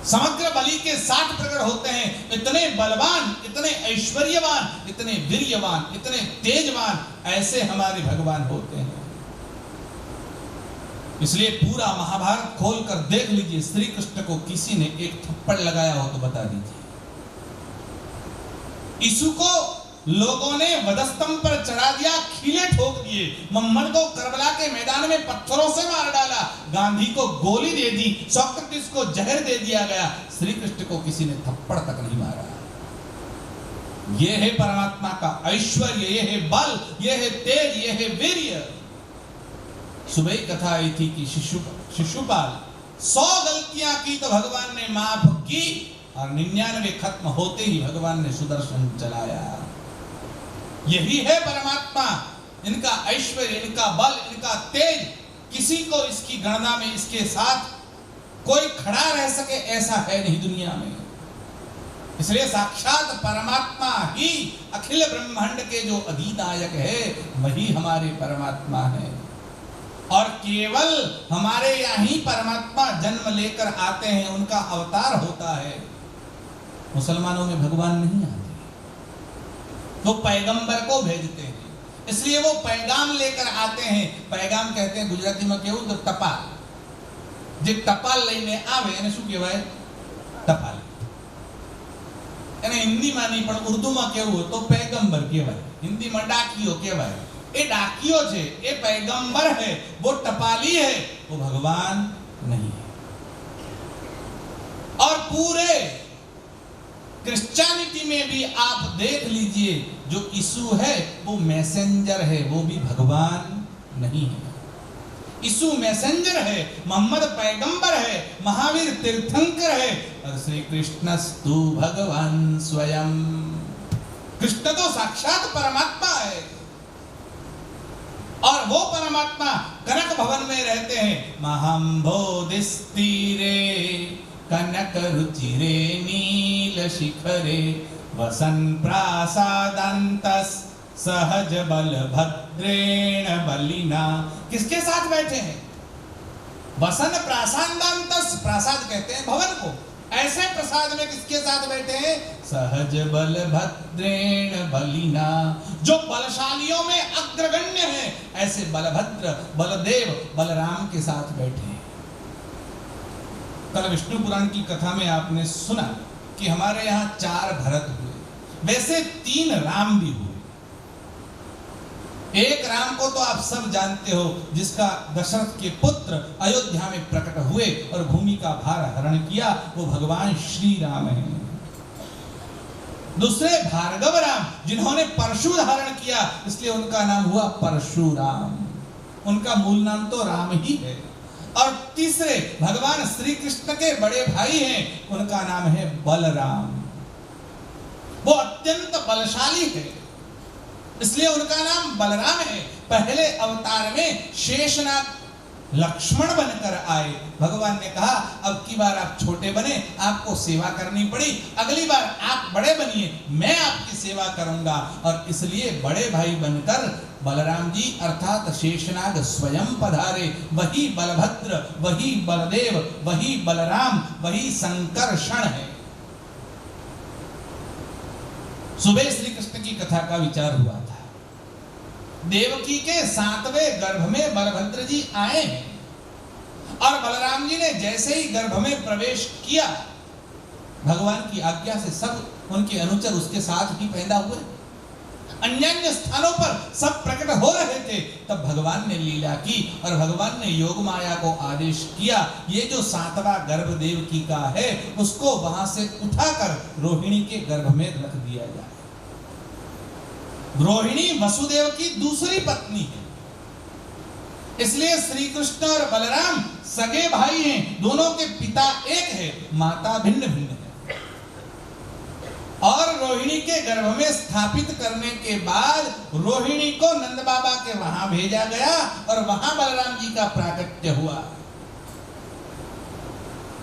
समग्र बलि के साथ प्रकट होते हैं। इतने बलवान, इतने ऐश्वर्यवान, इतने वीर्यवान, इतने तेजवान, ऐसे हमारे भगवान होते हैं। इसलिए पूरा महाभारत खोलकर देख लीजिए, श्री कृष्ण को किसी ने एक थप्पड़ लगाया हो तो बता दीजिए। यीशु को लोगों ने वधस्तंभ पर चढ़ा दिया, खीले ठोक दिए, मोहम्मद को करबला के मैदान में पत्थरों से मार डाला, गांधी को गोली दे दी, सोक्रेटिस को जहर दे दिया गया, श्री कृष्ण को किसी ने थप्पड़ तक नहीं मारा। ये है परमात्मा का ऐश्वर्य, ये है बल, ये है तेज, ये है वीर्य। सुबह कथा आई थी कि शिशुपाल 100 गलतियां की तो भगवान ने माफ की, और 99 खत्म होते ही भगवान ने सुदर्शन चलाया। यही है परमात्मा, इनका ऐश्वर्य, इनका बल, इनका तेज, किसी को इसकी गणना में इसके साथ कोई खड़ा रह सके ऐसा है नहीं दुनिया में। इसलिए साक्षात परमात्मा ही अखिल ब्रह्मांड के जो अधिनायक है, वही हमारे परमात्मा है। और केवल हमारे यहाँ ही परमात्मा जन्म लेकर आते हैं, उनका अवतार होता है। मुसलमानों में भगवान नहीं आते, वो पैगंबर को भेजते हैं, इसलिए वो पैगाम लेकर आते हैं। पैगाम कहते हैं गुजराती में केवू तो टपाल, जे टपाल लईने आवे એને શું કહેવાય? ટપાલ। એને હિન્દીમાં નહીં પણ ઉર્દુમાં કેવું તો पैगंबर કહેવાય, હિન્દીમાં ડાકીઓ કહેવાય। ये डाकियो है, ये पैगंबर है, वो टपाली है, वो भगवान नहीं है। और पूरे क्रिश्चियनिटी में भी आप देख लीजिए, जो यीशु है वो मैसेंजर है, वो भी भगवान नहीं है। यीशु मैसेंजर है, मोहम्मद पैगंबर है, महावीर तीर्थंकर है, और श्री कृष्णस्तु भगवान स्वयं। कृष्ण तो साक्षात परमात्मा है और वो परमात्मा कनक भवन में रहते हैं। महम्बोधिस्तीरे कनक रुचिरे नील शिखरे वसन प्रासादंतस सहज बलभद्रेण बलिना। किसके साथ बैठे हैं? वसन प्रासादांतस, प्रसाद कहते हैं भवन को। ऐसे प्रसाद में किसके साथ बैठे हैं? सहज बलभद्रेण बलिना, जो बलशालियों में अग्रगण्य हैं, ऐसे बलभद्र, बलदेव, बलराम के साथ बैठे हैं। कल विष्णु पुराण की कथा में आपने सुना कि हमारे यहाँ 4 भरत हुए, वैसे 3 राम भी हुए। एक राम को तो आप सब जानते हो, जिसका दशरथ के पुत्र अयोध्या में प्रकट हुए और भूमि का भार हरण किया, वो भगवान श्री राम हैं। दूसरे भार्गव राम, जिन्होंने परशु धारण किया, इसलिए उनका नाम हुआ परशुराम। उनका मूल नाम तो राम ही है। और तीसरे भगवान श्री कृष्ण के बड़े भाई हैं, उनका नाम है बलराम। वो अत्यंत बलशाली है, इसलिए उनका नाम बलराम है। पहले अवतार में शेषनाग लक्ष्मण बनकर आए। भगवान ने कहा अब की बार आप छोटे बने, आपको सेवा करनी पड़ी, अगली बार आप बड़े बनिए, मैं आपकी सेवा करूंगा। और इसलिए बड़े भाई बनकर बलराम जी अर्थात शेषनाग स्वयं पधारे। वही बलभद्र, वही बलदेव, वही बलराम, वही संकर्षण है। सुबह श्री कृष्ण की कथा का विचार हुआ था। देवकी के 7वें गर्भ में बलभद्र जी आए हैं और बलराम जी ने जैसे ही गर्भ में प्रवेश किया, भगवान की आज्ञा से सब उनके अनुचर उसके साथ ही पैदा हुए। अन्य स्थानों पर सब प्रकट हो रहे थे, तब भगवान ने लीला की और भगवान ने योग माया को आदेश किया, ये जो 7वां गर्भ देवकी का है, उसको वहां से उठाकर रोहिणी के गर्भ में रख दिया जाए। रोहिणी वसुदेव की दूसरी पत्नी है, इसलिए श्री कृष्ण और बलराम सगे भाई हैं। दोनों के पिता एक है, माता भिन्न भिन्न है। और रोहिणी के गर्भ में स्थापित करने के बाद रोहिणी को नंद बाबा के वहां भेजा गया और वहां बलराम जी का प्राकट्य हुआ।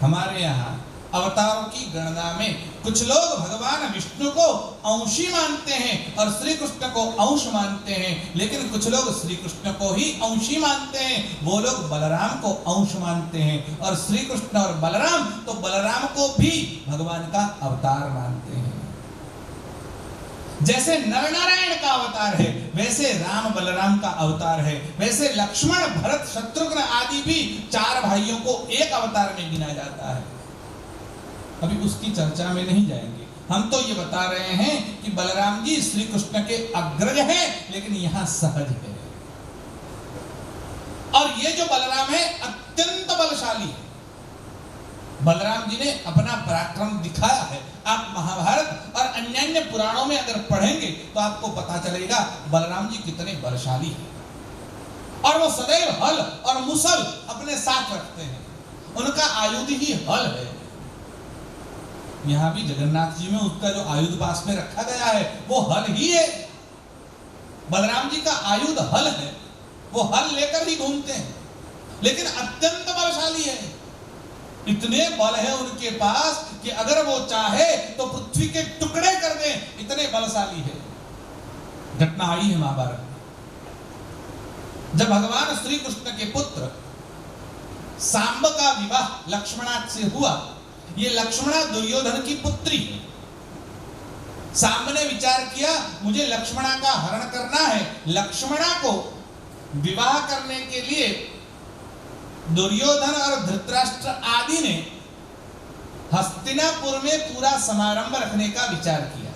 हमारे यहाँ अवतारों की गणना में कुछ लोग भगवान विष्णु को अंशी मानते हैं और श्री कृष्ण को अंश मानते हैं, लेकिन कुछ लोग श्री कृष्ण को ही अंशी मानते हैं, वो लोग बलराम को अंश मानते हैं। और श्री कृष्ण और बलराम तो बलराम को भी भगवान का अवतार मानते हैं। जैसे नर नारायण का अवतार है, वैसे राम बलराम का अवतार है। वैसे लक्ष्मण भरत शत्रुघ्न आदि भी 4 भाइयों को एक अवतार में गिना जाता है। अभी उसकी चर्चा में नहीं जाएंगे, हम तो ये बता रहे हैं कि बलराम जी श्री कृष्ण के अग्रज हैं, लेकिन यहाँ सहज है। और ये जो बलराम है अत्यंत बलशाली है। बलराम जी ने अपना पराक्रम दिखाया है। आप महाभारत और अन्य पुराणों में अगर पढ़ेंगे तो आपको पता चलेगा बलराम जी कितने बलशाली हैं। और वो सदैव हल और मुसल अपने साथ रखते हैं, उनका आयुध ही हल है। यहाँ भी जगन्नाथ जी में उसका जो आयुध पास में रखा गया है वो हल ही है। बलराम जी का आयुध हल है, वो हल लेकर ही घूमते हैं, लेकिन अत्यंत बलशाली है। इतने बल है उनके पास कि अगर वो चाहे तो पृथ्वी के टुकड़े कर दे, इतने बलशाली है। घटना आई है महाभारत में, जब भगवान श्री कृष्ण के पुत्र सांब का विवाह लक्ष्मणा से हुआ। ये लक्ष्मणा दुर्योधन की पुत्री है। सांब ने विचार किया मुझे लक्ष्मणा का हरण करना है। लक्ष्मणा को विवाह करने के लिए दुर्योधन और धृतराष्ट्र आदि ने हस्तिनापुर में पूरा समारंभ रखने का विचार किया।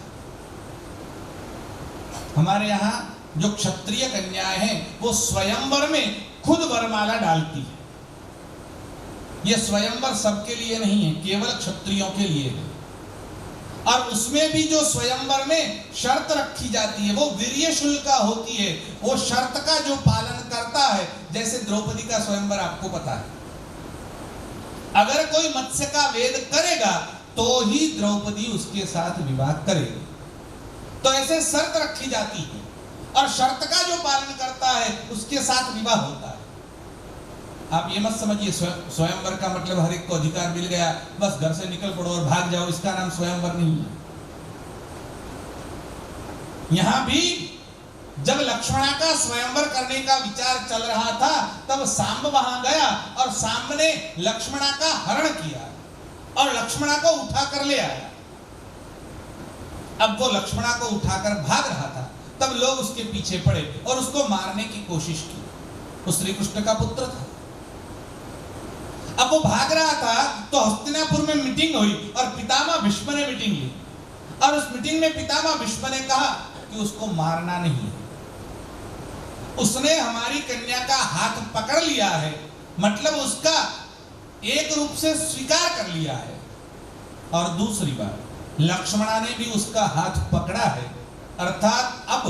हमारे यहाँ जो क्षत्रिय कन्याएं हैं वो स्वयंवर में खुद वरमाला डालती है। यह स्वयंवर सबके लिए नहीं है, केवल क्षत्रियों के लिए है। और उसमें भी जो स्वयंवर में शर्त रखी जाती है वो वीर्य शुल्का होती है। वो शर्त का जो पालन करता है, जैसे द्रौपदी का स्वयंवर आपको पता है, अगर कोई मत्स्य का वेद करेगा तो ही द्रौपदी उसके साथ विवाह करेगी। तो ऐसे शर्त रखी जाती है और शर्त का जो पालन करता है उसके साथ विवाह होता है। आप ये मत समझिए स्वयंवर का मतलब हर एक को अधिकार मिल गया, बस घर से निकल पड़ो और भाग जाओ, इसका नाम स्वयंवर नहीं है। यहां भी जब लक्ष्मणा का स्वयंवर करने का विचार चल रहा था तब सांब वहां गया और सांब ने लक्ष्मणा का हरण किया और लक्ष्मणा को उठाकर ले आया। अब वो लक्ष्मणा को उठाकर भाग रहा था, तब लोग उसके पीछे पड़े और उसको मारने की कोशिश की। वो श्री कृष्ण का पुत्र था। अब वो भाग रहा था तो हस्तिनापुर में मीटिंग हुई और पितामह भीष्म ने मीटिंग ली और उस मीटिंग में पितामह भीष्म ने कहा कि उसको मारना नहीं है, उसने हमारी कन्या का हाथ पकड़ लिया है, मतलब उसका एक रूप से स्वीकार कर लिया है। और दूसरी बात, लक्ष्मणा ने भी उसका हाथ पकड़ा है, अर्थात अब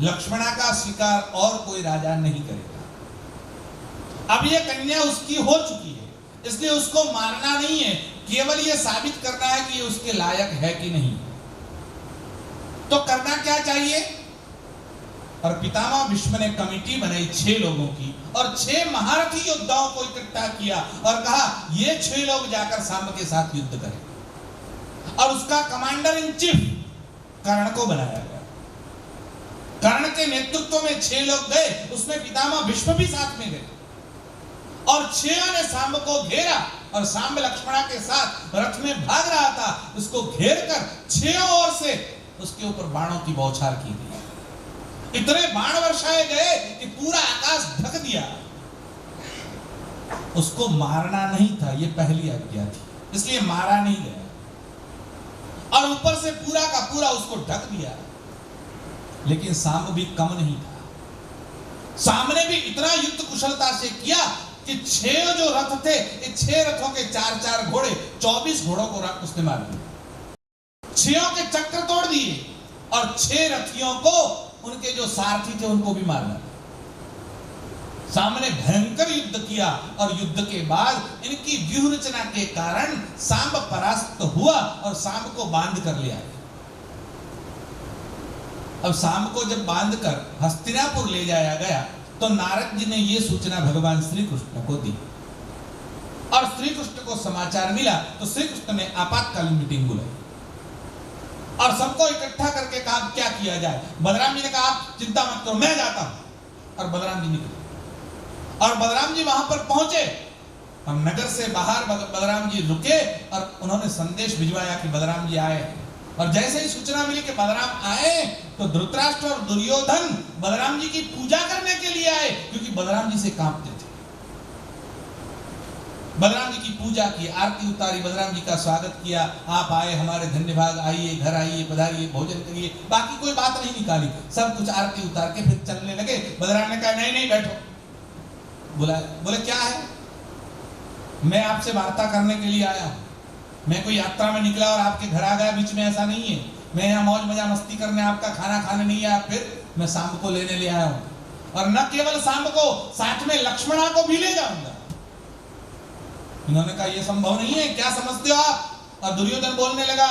लक्ष्मणा का स्वीकार और कोई राजा नहीं करेगा। अब ये कन्या उसकी हो चुकी है, इसलिए उसको मारना नहीं है, केवल ये साबित करना है कि ये उसके लायक है कि नहीं। तो करना क्या चाहिए? और पितामह भीष्म ने कमेटी बनाई 6 लोगों की और 6 महारथी योद्धाओं को इकट्ठा किया और कहा ये 6 लोग जाकर सांब के साथ युद्ध करें। और उसका कमांडर इन चीफ कर्ण को बनाया गया। कर्ण के नेतृत्व में 6 लोग गए, उसमें पितामह भीष्म भी साथ में गए और 6 ने सांब को घेरा और सांब लक्ष्मणा के साथ रथ में भाग रहा था, उसको घेर कर 6 ओर से उसके ऊपर बाणों की बौछार की गई। इतने बाण वर्षाए गए कि पूरा आकाश ढक दिया। उसको मारना नहीं था, ये पहली आज्ञा थी, इसलिए मारा नहीं गया और ऊपर से पूरा का पूरा उसको ढक दिया। लेकिन सांब भी कम नहीं था, सांब ने भी इतना युद्ध कुशलता से किया कि 6 जो रथ थे, 6 रथों के 4-4 घोड़े, 24 घोड़ों को उसने मार दिया। 6 के चक्र तोड़ दिए और 6 रथियों को, उनके जो सारथी थे उनको भी मारना। सामने भयंकर युद्ध किया और युद्ध के बाद इनकी व्यूह रचना के कारण सांब परास्त हुआ और सांब को बांध कर ले आए। अब सांब को जब बांध कर हस्तिनापुर ले जाया गया तो नारद जी ने यह सूचना भगवान श्री कृष्ण को दी और श्री कृष्ण को समाचार मिला तो श्री कृष्ण ने आपातकालीन मीटिंग बुलाई और सबको इकट्ठा करके कहा क्या किया जाए। बलराम जी ने कहा आप चिंता मत करो, मैं जाता हूं। और बलराम जी निकले और बलराम जी वहां पर पहुंचे और नगर से बाहर बलराम जी रुके और उन्होंने संदेश भिजवाया कि बलराम जी आए। और जैसे ही सूचना मिली कि बलराम आए तो धृतराष्ट्र और दुर्योधन बलराम जी की पूजा करने के लिए आए, क्योंकि बलराम जी से कांपते थे। बलराम जी की पूजा की, आरती उतारी, बलराम जी का स्वागत किया, आप आए हमारे धन्य भाग, आइए घर आइए, पधारिए, भोजन करिए, बाकी कोई बात नहीं निकाली, सब कुछ आरती उतार के फिर चलने लगे। बलराम ने कहा नहीं नहीं बैठो। बोले क्या है? मैं आपसे वार्ता करने के लिए आया हूं, मैं कोई यात्रा में निकला और आपके घर आ गया बीच में, ऐसा नहीं है। मैं यहाँ मौज मजा मस्ती करने, आपका खाना खाने नहीं आया, फिर मैं सांब को लेने ले आया हूं और न केवल सांब को, साथ में लक्ष्मणा को भी ले जाऊंगा। इन्होंने कहा यह संभव नहीं है, क्या समझते हो आप? और दुर्योधन बोलने लगा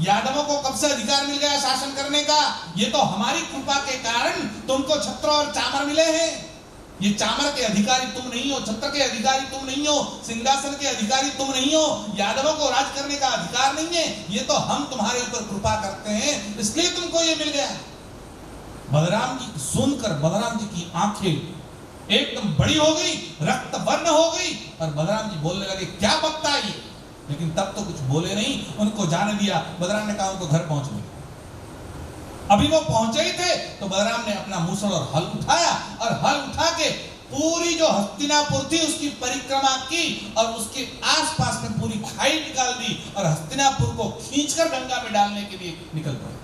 यादवों को कब से अधिकार मिल गया शासन करने का? ये तो हमारी कृपा के कारण तुमको छत्र और चामर मिले हैं। ये चामर के अधिकारी तुम नहीं हो, छत्र के अधिकारी तुम नहीं हो, सिंहासन के अधिकारी तुम नहीं हो, यादवों को राज करने का अधिकार नहीं है। ये तो हम तुम्हारे ऊपर कृपा करते हैं, इसलिए तुमको ये मिल गया। बलराम जी सुनकर बलराम जी की आंखें एकदम बड़ी हो गई, रक्त वर्ण हो गई और बलराम जी बोलने लगे क्या बकता है ये? लेकिन तब तो कुछ बोले नहीं, उनको जाने दिया। बलराम ने कहा उनको घर पहुंचने। अभी वो पहुंचे ही थे तो बलराम ने अपना मूसल और हल उठाया और हल उठा के पूरी जो हस्तिनापुर थी उसकी परिक्रमा की और उसके आसपास में पूरी खाई निकाल दी और हस्तिनापुर को खींचकर गंगा में डालने के लिए निकल पड़े।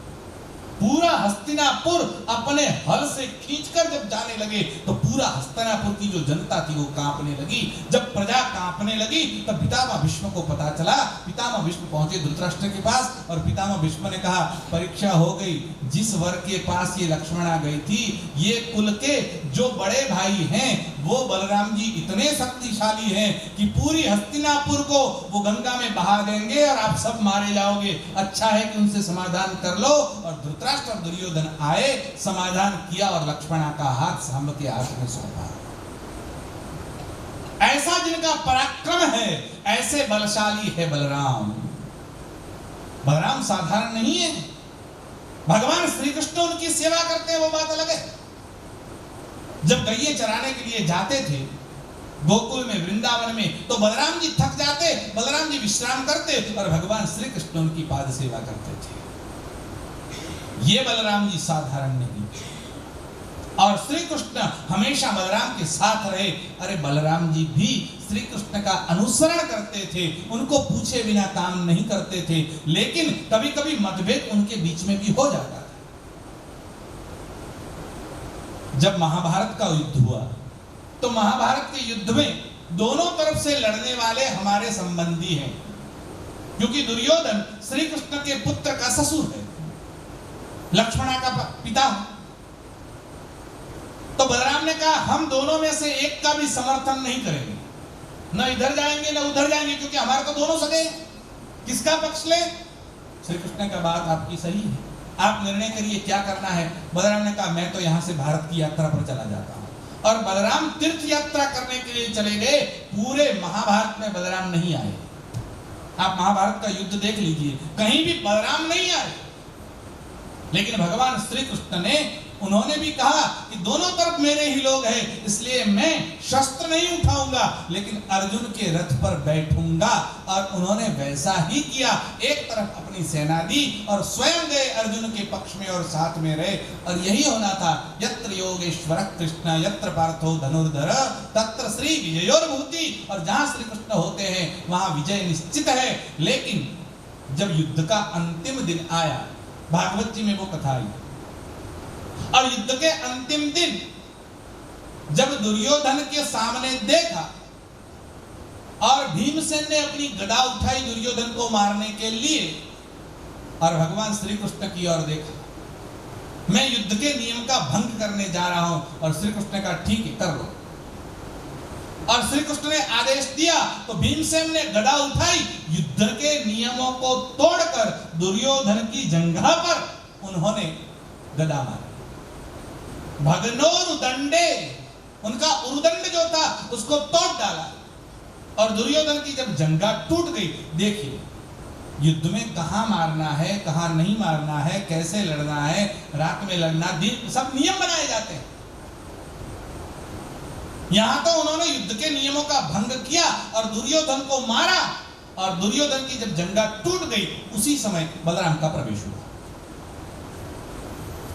पूरा हस्तिनापुर अपने हल से खींचकर जब जाने लगे तो पूरा हस्तिनापुर की जो जनता थी वो कांपने लगी। जब प्रजा कांपने लगी तब पितामह भीष्म को पता चला। पितामह भीष्म पहुंचे धृतराष्ट्र के पास और पितामह भीष्म ने कहा परीक्षा हो गई, जिस वर के पास ये लक्ष्मणा गई थी, ये कुल के जो बड़े भाई हैं वो बलराम जी इतने शक्तिशाली हैं कि पूरी हस्तिनापुर को वो गंगा में बहा देंगे और आप सब मारे जाओगे। अच्छा है कि उनसे समाधान कर लो। और धृतराष्ट्र और दुर्योधन आए, समाधान किया और लक्ष्मणा का हाथ सांब के हाथ में सौंपा। ऐसा जिनका पराक्रम है, ऐसे बलशाली है बलराम। बलराम साधारण नहीं है। भगवान श्री कृष्ण उनकी सेवा करते हैं, वो बात अलग है। जब गईये चराने के लिए जाते थे गोकुल में, वृंदावन में, तो बलराम जी थक जाते, बलराम जी विश्राम करते और भगवान श्री कृष्ण उनकी पाद सेवा करते थे। ये बलराम जी साधारण नहीं, और श्री कृष्ण हमेशा बलराम के साथ रहे। अरे बलराम जी भी श्री कृष्ण का अनुसरण करते थे, उनको पूछे बिना काम नहीं करते थे, लेकिन कभी कभी मतभेद उनके बीच में भी हो जाता था। जब महाभारत का युद्ध हुआ तो महाभारत के युद्ध में दोनों तरफ से लड़ने वाले हमारे संबंधी हैं, क्योंकि दुर्योधन श्री कृष्ण के पुत्र का ससुर है, लक्ष्मणा का पिता है। तो बलराम ने कहा हम दोनों में से एक का भी समर्थन नहीं करेंगे, न इधर जाएंगे न उधर जाएंगे, क्योंकि हमारे तो दोनों सगे। किसका पक्ष ले? श्री कृष्ण का बात आपकी सही है, आप निर्णय करिए क्या करना है। बलराम ने कहा मैं तो यहां से भारत की यात्रा पर चला जाता हूं। और बलराम तीर्थ यात्रा करने के लिए चले गए। पूरे महाभारत में बलराम नहीं आए। आप महाभारत का युद्ध देख लीजिए, कहीं भी बलराम नहीं आए। लेकिन भगवान श्री कृष्ण ने, उन्होंने भी कहा कि दोनों तरफ मेरे ही लोग हैं, इसलिए मैं शस्त्र नहीं उठाऊंगा, लेकिन अर्जुन के रथ पर बैठूंगा। और उन्होंने वैसा ही किया। एक तरफ अपनी सेना दी और स्वयं गए अर्जुन के पक्ष में और साथ में रहे। और यही होना था। यत्र योगेश्वर कृष्ण यत्र पार्थो धनुर्धर तत्र श्री विजयोर्भूति। और जहां श्री कृष्ण होते हैं वहां विजय निश्चित है। लेकिन जब युद्ध का अंतिम दिन आया, भागवत जी में वो कथा आई, और युद्ध के अंतिम दिन जब दुर्योधन के सामने देखा और भीमसेन ने अपनी गदा उठाई दुर्योधन को मारने के लिए, और भगवान श्री कृष्ण की ओर देखा, मैं युद्ध के नियम का भंग करने जा रहा हूं। और श्री कृष्ण ने कहा ठीक है कर लो। और श्री कृष्ण ने आदेश दिया तो भीमसेन ने गदा उठाई, युद्ध के नियमों को तोड़कर दुर्योधन की जंघा पर उन्होंने गदा मारी। भगनोर दंडे, उनका उरुदंड जो था उसको तोड़ डाला। और दुर्योधन की जब जंघा टूट गई, देखिए युद्ध में कहां मारना है, कहां नहीं मारना है, कैसे लड़ना है, रात में लड़ना, दिन, सब नियम बनाए जाते हैं। यहां तो उन्होंने युद्ध के नियमों का भंग किया और दुर्योधन को मारा। और दुर्योधन की जब जंघा टूट गई, उसी समय बलराम का प्रवेश हुआ।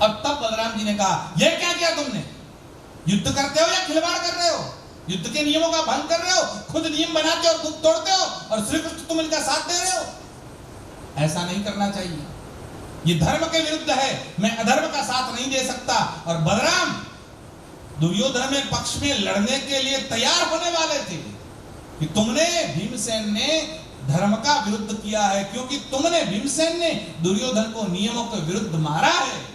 और तब बलराम जी ने कहा यह क्या किया तुमने? युद्ध करते हो या खिलवाड़ कर रहे हो? युद्ध के नियमों का भंग कर रहे हो, खुद नियम बनाते हो और खुद तोड़ते हो, और श्री कृष्ण तुम इनका साथ दे रहे हो। ऐसा नहीं करना चाहिए, ये धर्म के विरुद्ध है, मैं अधर्म का साथ नहीं दे सकता। और बलराम दुर्योधन में पक्ष में लड़ने के लिए तैयार होने वाले थे कि तुमने, भीमसेन ने धर्म का विरुद्ध किया है, क्योंकि तुमने, भीमसेन ने दुर्योधन को नियमों के विरुद्ध मारा है।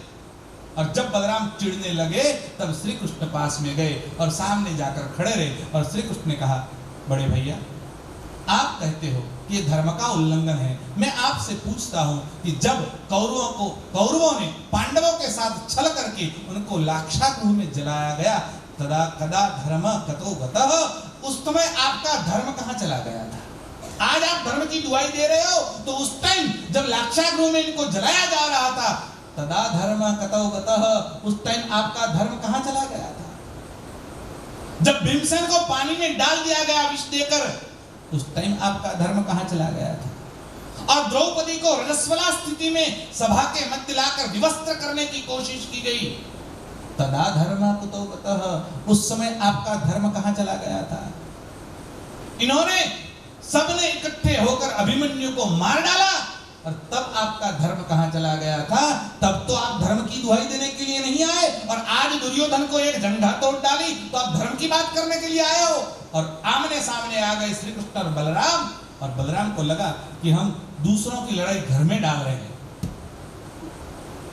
और जब बलराम चिढ़ने लगे तब श्री कृष्ण पास में गए और सामने जाकर खड़े रहे। और श्री कृष्ण ने कहा बड़े भैया, आप कहते हो कि ये धर्म का उल्लंघन है, मैं आपसे पूछता हूं कि जब कौरवों ने पांडवों के साथ छल करके उनको लाक्षागृह में जलाया गया, तदा कदा धर्म कतो गतः, उस समय आपका धर्म कहां चला गया था? आज आप धर्म की दुहाई दे रहे हो, तो उस टाइम जब लाक्षागृह में इनको जलाया जा रहा था, तदा धर्म कतो गतः, उस टाइम आपका धर्म कहां चला गया था? जब भीमसेन को पानी में डाल दिया गया विष देकर, उस टाइम आपका धर्म कहां चला गया था? और द्रौपदी को रजस्वला स्थिति में सभा के मध्य लाकर विवस्त्र करने की कोशिश की गई, तदा धर्म कुतो गतः, उस समय आपका धर्म कहां चला गया था? इन्होंने सबने इकट्ठे होकर अभिमन्यु को मार डाला, और तब आपका धर्म कहां चला गया था? तब तो आप धर्म की दुहाई देने के लिए नहीं आए, और आज दुर्योधन को एक जंघा तोड़ डाली तो आप धर्म की बात करने के लिए आए हो। और आमने सामने आ गए श्री कृष्ण और बलराम, और बलराम को लगा कि हम दूसरों की लड़ाई घर में डाल रहे हैं,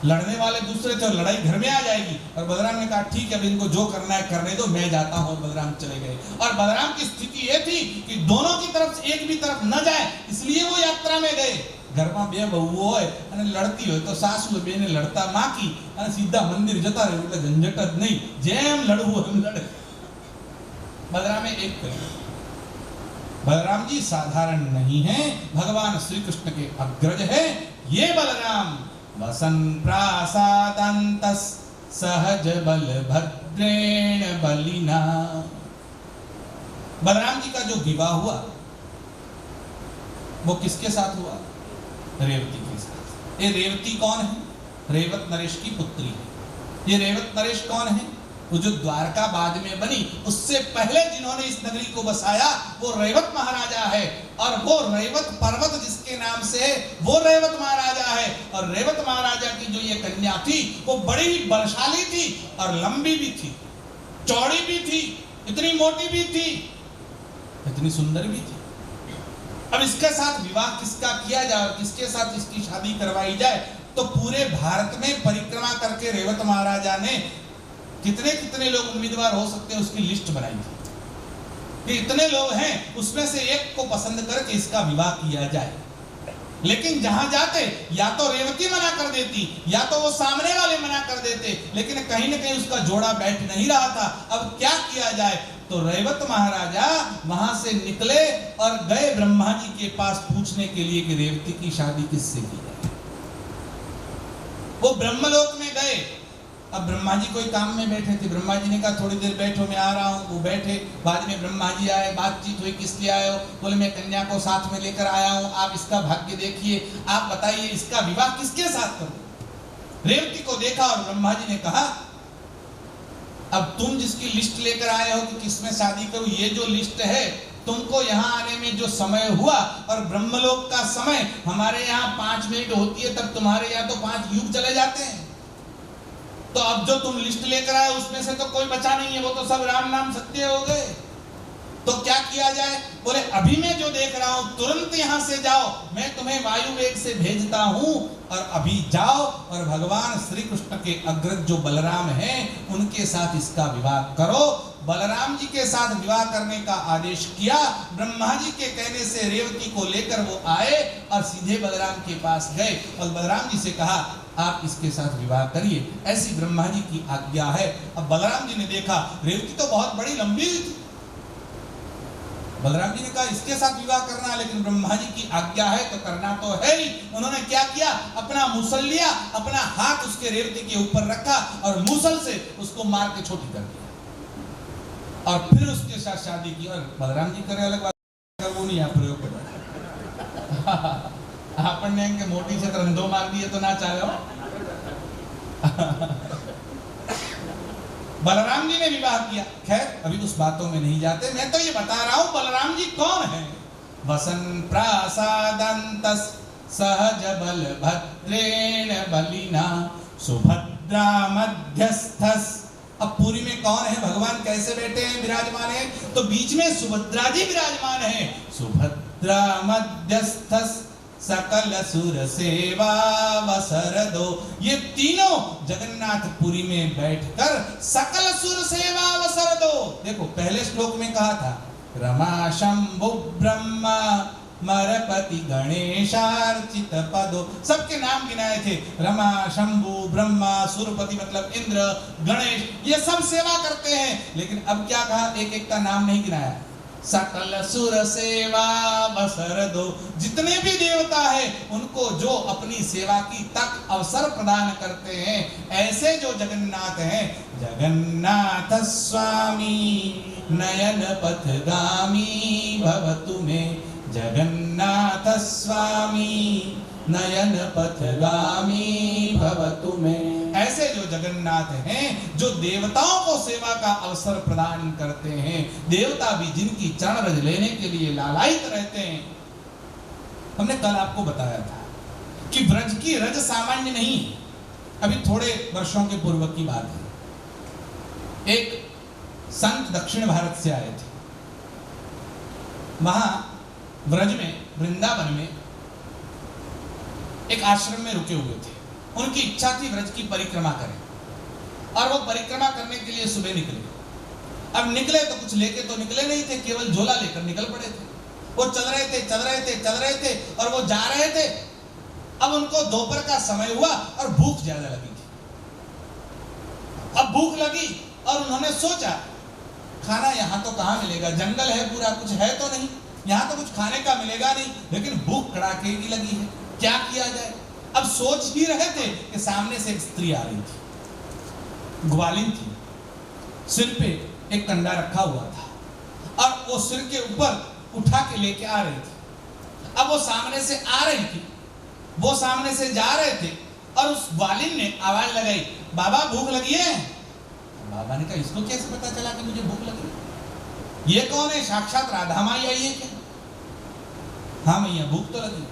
लड़ने वाले दूसरे थे और लड़ाई घर में आ जाएगी। और बलराम ने कहा ठीक है, अब इनको जो करना है करने दो, मैं जाता हूं। बलराम चले गए। और बलराम की स्थिति यह थी कि दोनों की तरफ से एक भी तरफ न जाए, इसलिए वो यात्रा में गए। ઘરમાં બે વહુઓ હોય અને લડતી હોય તો સાસુ બેને લડતા માકી અને સીધા મંદિર જતા રહે એટલે ઝંઝટ જ નહીં, જેમ લડવું એમ લડે. बलराम एक कही, बलराम जी साधारण नहीं है, भगवान श्री कृष्ण के अग्रज है ये बलराम. वसन प्रासादंतस सहज बल भद्रेण बलिना. बलराम जी का जो विवाह हुआ वो किसके साथ हुआ? रेवती के साथ. ये रेवती कौन है? रेवत नरेश की पुत्री है. ये रेवत नरेश कौन है? वो जो द्वारका बाद में बनी, उससे पहले जिन्होंने इस नगरी को बसाया वो रेवत महाराजा है. और वो रेवत पर्वत जिसके नाम से है वो रेवत महाराजा है. और रेवत महाराजा की जो ये कन्या थी वो बड़ी बलशाली थी और लंबी भी थी, चौड़ी भी थी, इतनी मोटी भी थी, इतनी सुंदर भी थी. अब इसके साथ विवाह किसका किया जाए, किसके साथ इसकी शादी करवाई जाए, तो पूरे भारत में परिक्रमा करके रेवत महाराजा ने कितने कितने लोग उम्मीदवार हो सकते हैं उसकी लिस्ट बनाई थी कि इतने लोग हैं, उसमें से एक को पसंद करके इसका विवाह किया जाए. लेकिन जहां जाते या तो रेवती मना कर देती या तो वो सामने वाले मना कर देते, लेकिन कहीं ना कहीं उसका जोड़ा बैठ नहीं रहा था. अब क्या किया जाए? तो रेवत महाराजा वहां से निकले और गए ब्रह्मा जी के पास पूछने के लिए कि रेवती की शादी किससे की जाए. वो ब्रह्मलोक में गए. अब ब्रह्मा जी कोई काम में बैठे थे. ब्रह्मा जी ने कहा थोड़ी देर बैठो, मैं आ रहा हूँ. वो बैठे. बाद में ब्रह्मा जी आए, बातचीत हुई, किस लिए आए हो? बोले मैं कन्या को साथ में लेकर आया हूँ, आप इसका भाग्य देखिए, आप बताइए इसका विवाह किसके साथ करूं. रेवती को देखा और ब्रह्मा जी ने कहा अब तुम जिसकी लिस्ट लेकर आए हो कि किसमें शादी करूं, ये जो लिस्ट है तुमको यहाँ आने में जो समय हुआ और ब्रह्मलोक का समय हमारे यहाँ 5 मिनट होती है, तब तुम्हारे यहाँ तो 5 युग चले जाते हैं. तो अब जो तुम लिस्ट लेकर आए उसमें से तो कोई बचा नहीं है, वो तो सब राम नाम सत्य हो गए. तो क्या किया जाए? बोले अभी मैं जो देख रहा हूं तुरंत यहां से जाओ, मैं तुम्हें वायु वेग से भेजता हूं और अभी जाओ और भगवान श्री कृष्ण के अग्रज जो बलराम हैं उनके साथ इसका विवाह करो. बलराम जी के साथ विवाह करने का आदेश किया. ब्रह्मा जी के कहने से रेवती को लेकर वो आए और सीधे बलराम के पास गए और बलराम जी से कहा आप इसके साथ विवाह करिए, ऐसी ब्रह्मा जी की आज्ञा है. अब बलराम जी ने देखा रेवती तो बहुत बड़ी लंबी थी. बलराम जी ने कहा इसके साथ विवाह करना है, लेकिन ब्रह्मा जी की आज्ञा है तो करना तो है ही. उन्होंने क्या किया? अपना मूसल लिया, अपना हाथ उसके रेवती के ऊपर रखा और मूसल से उसको मार के छोटी कर दिया और फिर उसके साथ शादी की. और बलराम जी करे अलग बात, वो नहीं आप प्रयोग कर આપણને એમ કે મોટી છે તો રંધો માર દઈએ તો ના ચાલે હો. बलराम जी ने विवाह किया. खैर अभी उस बातों में नहीं जाते, मैं तो ये बता रहा हूं बलराम जी कौन है. वसन प्रासादंतस सहज बल भद्रेण बलिना सुभद्रा मध्यस्थस. अब पूरी में कौन है? भगवान कैसे बैठे हैं, विराजमान है? तो बीच में सुभद्रा जी विराजमान है. सुभद्रा मध्यस्थस सकल सुर सेवा वसरदो. ये तीनों जगन्नाथपुरी में बैठकर सकल सुर सेवा वसरदो. देखो पहले श्लोक में कहा था रमा शंभु ब्रह्मा मरपति गणेशार्चित पदो. सबके नाम गिनाए थे. रमा शंभु ब्रह्मा सुरपति मतलब इंद्र, गणेश, ये सब सेवा करते हैं. लेकिन अब क्या कहा? एक एक का नाम नहीं गिनाया. सकल सुर सेवा बसर दो. जितने भी देवता है उनको जो अपनी सेवा की तक अवसर प्रदान करते हैं, ऐसे जो जगन्नाथ हैं, जगन्नाथ स्वामी नयन पथगामी भवतु में. जगन्नाथ स्वामी नयन पथगामी भवतु में. ऐसे जो जगन्नाथ हैं जो देवताओं को सेवा का अवसर प्रदान करते हैं, देवता भी जिनकी चरण रज लेने के लिए लालायित रहते हैं. हमने कल आपको बताया था कि ब्रज की रज सामान्य नहीं है. अभी थोड़े वर्षों के पूर्व की बात है. एक संत दक्षिण भारत से आए थे. वहां ब्रज में वृंदावन में एक आश्रम में रुके हुए थे. उनकी इच्छा थी ब्रज की परिक्रमा करें और वो परिक्रमा करने के लिए सुबह निकले. अब निकले तो कुछ लेके तो निकले नहीं थे, केवल झोला लेकर निकल पड़े थे. वो चल रहे थे और वो जा रहे थे अब उनको दोपहर का समय हुआ और भूख ज्यादा लगी थी। अब भूख लगी और उन्होंने सोचा खाना यहाँ तो कहाँ मिलेगा, जंगल है पूरा, कुछ है तो नहीं, यहाँ तो कुछ खाने का मिलेगा नहीं, लेकिन भूख कड़ाके की लगी है, क्या किया जाए। अब सोच ही रहे थे कि सामने से एक स्त्री आ रही थी, ग्वालिन थी, सिर पे एक कंडा रखा हुआ था और वो सिर के ऊपर उठा के लेके आ रही थी। अब वो सामने से आ रही थी, वो सामने से जा रहे थे और उस ग्वालिन ने आवाज लगाई, बाबा भूख लगी है। बाबा ने कहा इसको कैसे पता चला कि मुझे भूख लगी, ये कौन है, साक्षात राधा माई आई है क्या। हाँ मैया भूख तो लगी।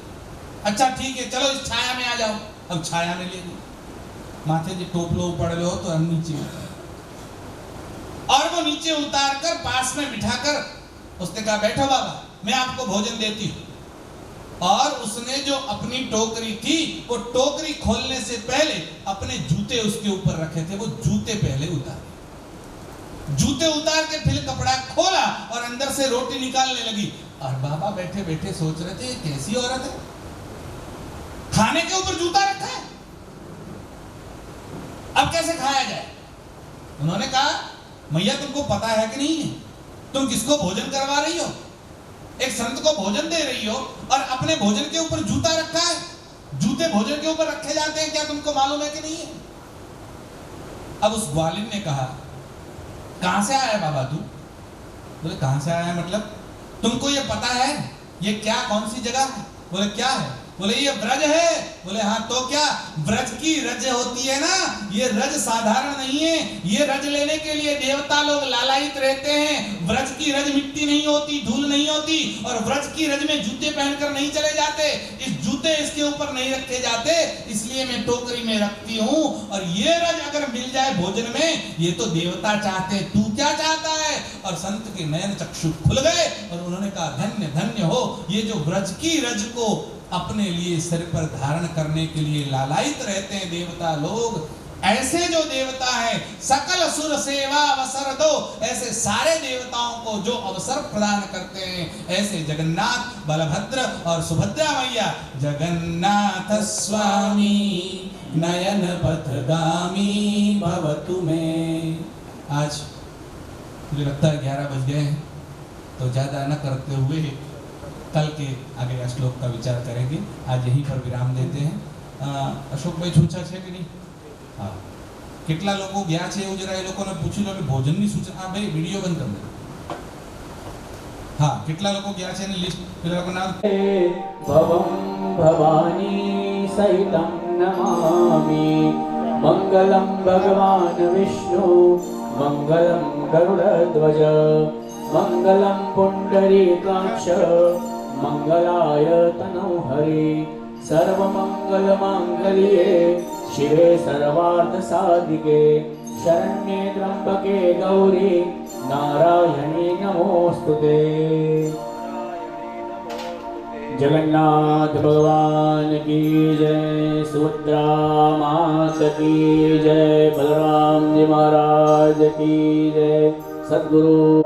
अच्छा ठीक है चलो इस छाया में आ जाओ। अब छाया में ले गई, माथे से टोप लो पड़ लो तो नीचे और वो नीचे उतार कर पास में बिठाकर उसने कहा बैठो बाबा मैं आपको भोजन देती हूँ। और उसने जो अपनी टोकरी थी वो टोकरी खोलने से पहले अपने जूते उसके ऊपर रखे थे, वो जूते पहले उतारे, जूते उतार के फिर कपड़ा खोला और अंदर से रोटी निकालने लगी। और बाबा बैठे बैठे सोच रहे थे कैसी औरत है, खाने के ऊपर जूता रखा है, अब कैसे खाया जाए। उन्होंने कहा मैया तुमको पता है कि नहीं है, तुम किसको भोजन करवा रही हो, एक संत को भोजन दे रही हो और अपने भोजन के ऊपर जूता रखा है, जूते भोजन के ऊपर रखे जाते हैं, क्या तुमको मालूम है कि नहीं है। अब उस ग्वालिन ने कहा कहां से आया बाबा तू। बोले कहां से आया मतलब, तुमको ये पता है ये क्या कौन सी जगह है। बोले क्या है, बोले ये ब्रज है। बोले हाँ तो क्या, ब्रज की रज होती है ना, ये रज साधारण नहीं है, ये रज लेने के लिए देवता लोग लालायित रहते हैं। ब्रज की रज मिट्टी नहीं होती, धूल नहीं होती, और ब्रज की रज में जूते पहनकर नहीं चले जाते, इस जूते इसके ऊपर नहीं रखे जाते, इसलिए मैं टोकरी में रखती हूँ। और ये रज अगर मिल जाए भोजन में, ये तो देवता चाहते, तू क्या चाहता है। और संत के नयन चक्षु खुल गए और उन्होंने कहा धन्य धन्य हो, ये जो ब्रज की रज को अपने लिए सिर पर धारण करने के लिए लालायित रहते हैं देवता लोग, ऐसे जो देवता है सकल सुर सेवा अवसर दो, ऐसे सारे देवताओं को जो अवसर प्रदान करते हैं, ऐसे जगन्नाथ बलभद्र और सुभद्रा मैया। जगन्नाथ स्वामी नयन पथगामी भवतु में। आज मुझे लगता है 11 बज गए हैं, तो ज्यादा न करते हुए कल के आगे का श्लोक का विचार करेंगे। आज यहीं पर विराम देते हैं। अशोक भाई छूचा है कि नहीं? हाँ, કેટલા લોકો ગયા છે એવું જરા એ લોકોને પૂછી લો કે ભોજનની સૂચના। હા ભાઈ વિડિયો બંધ કરી દો। હા, કેટલા લોકો ગયા છે એની લિસ્ટ પેલા લોકો નામ। ભવં ભવાની સહિतं નમામિ, મંગલં ભગવાન વિષ્ણુ, મંગલં ગરુડધ્વજ, મંગલં પુંડરીકાક્ષ, મંગલાય તનુ હરિ, सर्वमंगलमांगल्ये शिवे सर्वार्थ साधिके, शरण्ये त्र्यंबके गौरी नारायणी नमोस्तुते। जगन्नाथ भगवान की जय, सुभद्रा माता की जय, बलराम जी महाराज की जय, सद्गुरु